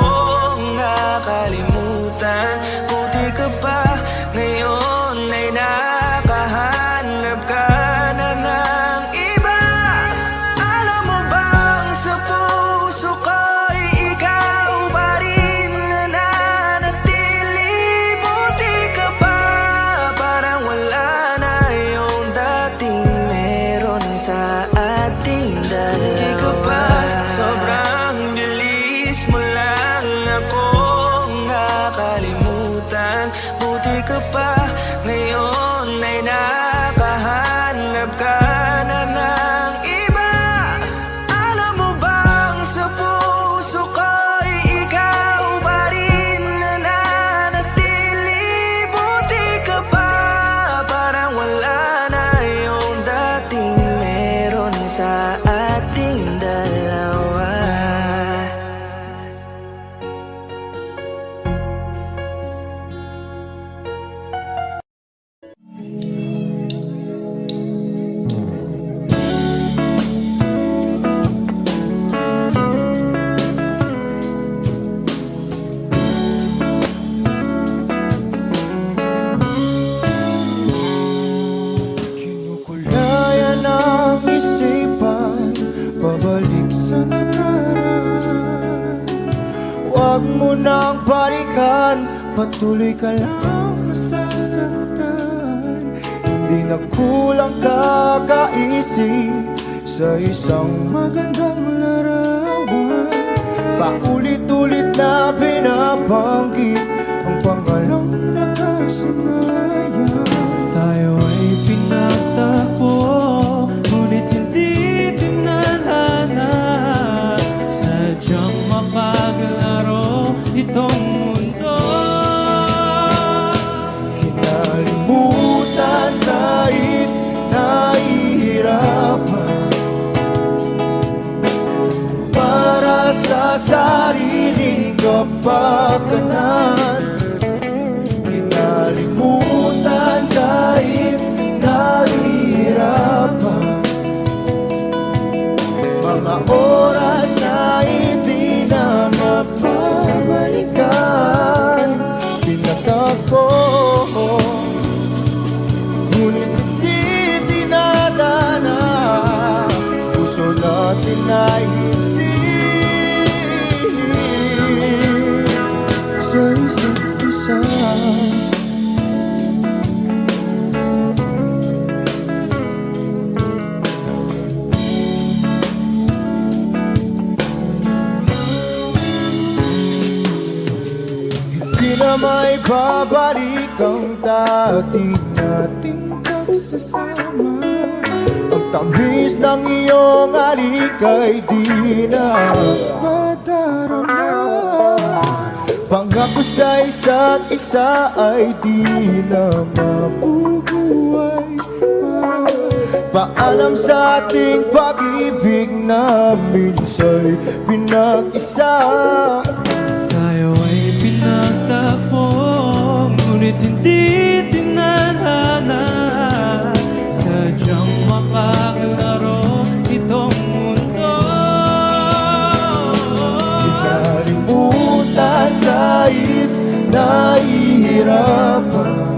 nakalimutan? Buti ka ba ngayon ay nakahanap ka na ng iba? Alam mo bang sa puso ko'y ikaw pa rin nananatili? Buti ka ba parang wala na yung dating meron sa ating dalawa? Hindi ka ba sobrang bilis mo lang ako nakalimutan? Buti ka pa ngayon ay nakahanap ka na ng iba? Alam mo bang sa puso ko'y ikaw pa rin nananatili? Buti ka pa parang wala na yung dating meron sa ating dalawa. Kinukulayan ang isipan, pabalik sa nakaraan. Huwag mo nang balikan, patuloy ka lang masasaktan. Hindi na kulang kakaisip sa isang magandang larawan. Paulit-ulit na binabanggit ang pangalang nakasanayan. Tayo ay pinagtagpo, ngunit hindi tinadhana. Sadyang mapaglaro itong mundo. Kinalimutan kahit nahihirapan, para sa sariling kapakanan. Kinalimutan kahit nahihirapan, mga oras na hindi na mapabalikan. Pinagtagpo, ngunit hindi dinadana. Puso natin ay hindi sa isa't isa. Hindi na may babalik ang dati nating pagsasama. Ang tamis ng iyong halik ay di na madarama. Pangako sa isa't isa ay di na mabubuhay pa. Paalam sa ating pag-ibig na minsa'y pinag-isa. Tayo ay pinagtagpo, ngunit hindi tinadhana. Sadyang mapaglaro itong mundo. Kinalimutan kahit nahihirapan,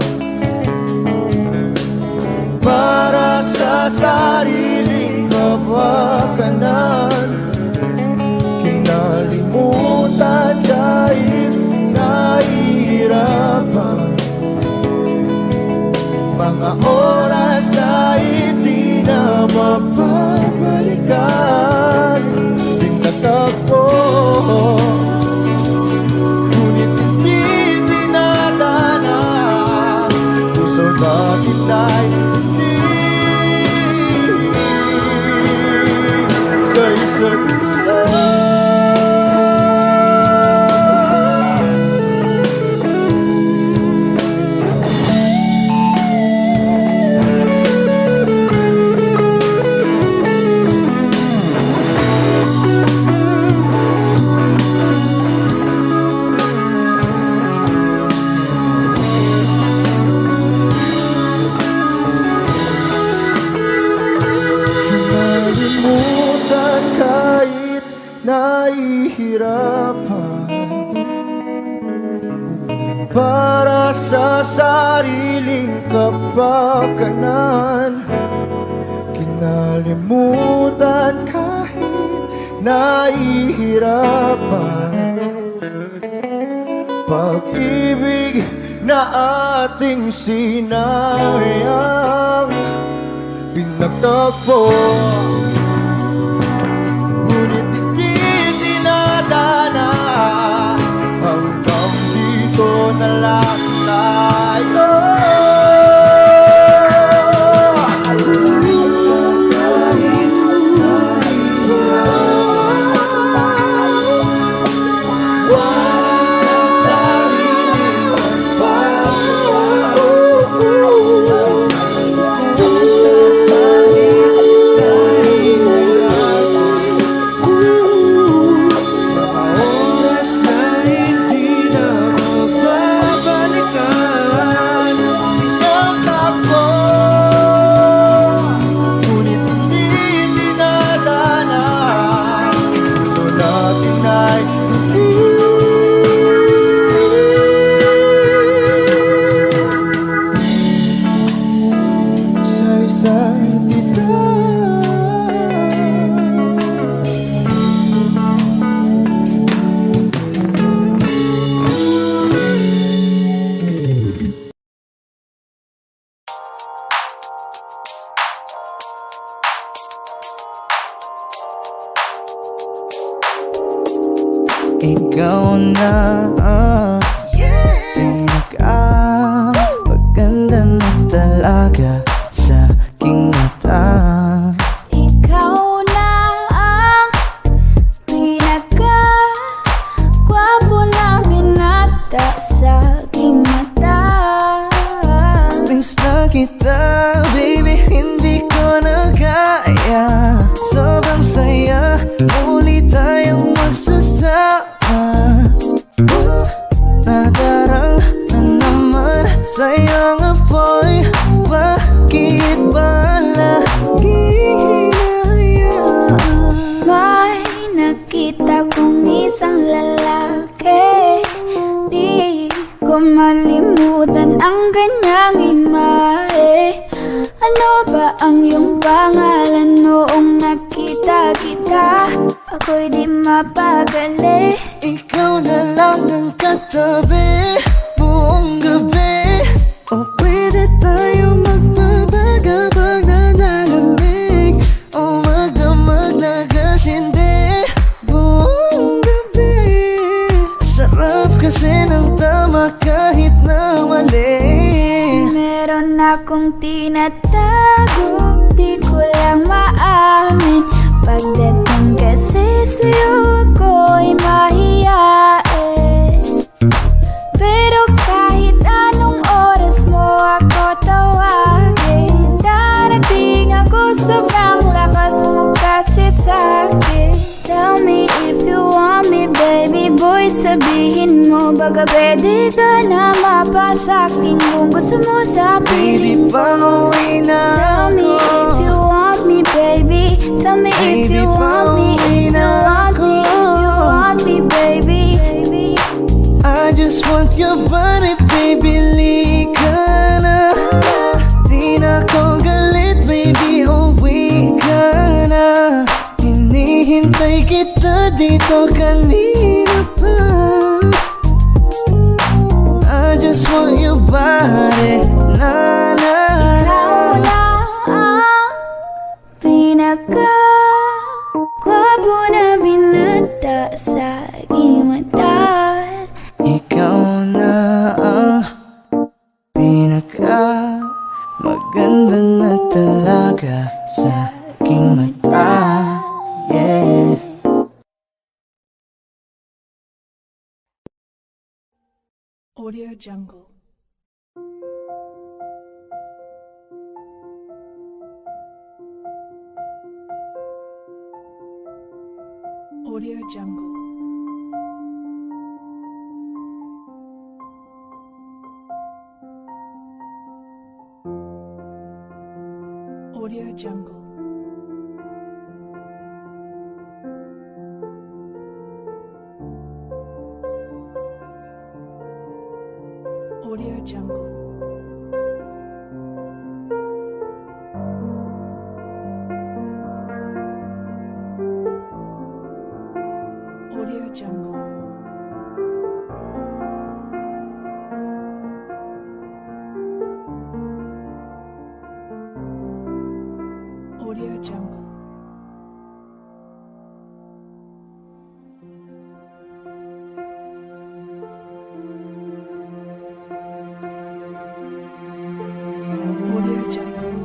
para sa sariling kapakanan. Kinalimutan kahit nahihirapan, mga oras na hindi na mapabalikan. Pinagtagpo, para sa sariling kapakanan. Kinalimutan kahit nahihirapan. Pag-ibig na ating sinayang pinagtagpo, ngunit hindi dinadana. Hanggang dito na lang tayo. Ikaw na ang pinaka-maganda na talaga sa aking mata. Ikaw na ang pinaka-gwapo na binata sa aking mata. Miss na kita, baby, hindi ko na kaya. Sobrang saya, muli tayong magsasama. Nadarang na naman sa'yong apoy. Bakit ba laging hinahayaan? May nakita kong isang lalaki, di ko malimutan ang kanyang imahe. Ano ba ang iyong pangalan noong nakita kita? Ako'y di mapagali. Ikaw na lang ang katabi buong gabi. O pwede tayo magbabaga pag nanalamig. O magdamag na gasindi buong gabi. Sarap kasi ng tama kahit na mali. Meron akong tinatago, di ko lang maamin. Pagdating kasi sa'yo ako'y mahiyain. Pero kahit anong oras mo ako tawagin, darating ako, sobrang lakas mo kasi sa'kin. Tell me if you want me, baby boy, sabihin mo baga pwede ka na mapasa'kin kung gusto mo sa Baby, piling ko. pauwi na Tell me if you want me, baby. Tell me if you want me, if you want me, if you want me, baby. I just want your body, baby, lika na. Di na ko galit, baby, uwi ka na. Hinihintay kita dito kanina pa. I just want your body, na na. Ikaw na ang pinaka-gwapo na binata sa aking mata. Ikaw na ang pinaka maganda na talaga sa aking mata. Yeah. Audio Jungle. Audio Jungle. Audio Jungle. Audio Jungle. Audio Jungle. Audio Jungle. Audio Jungle.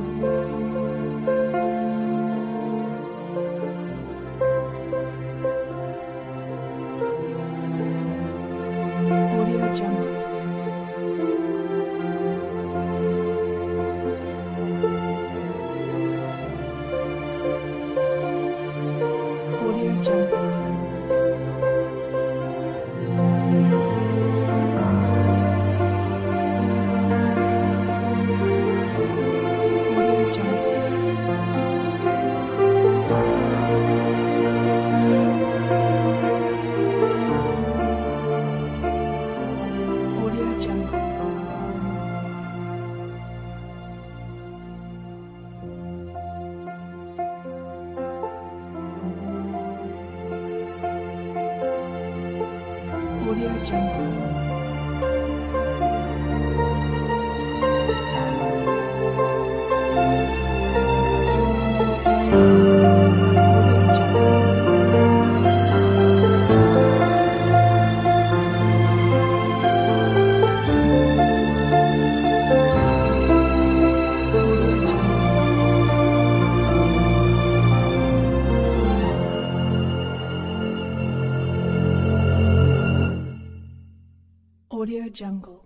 Audio Jungle. Audio Jungle. Audio Jungle. Audio Jungle. Audio Jungle. Audio Jungle.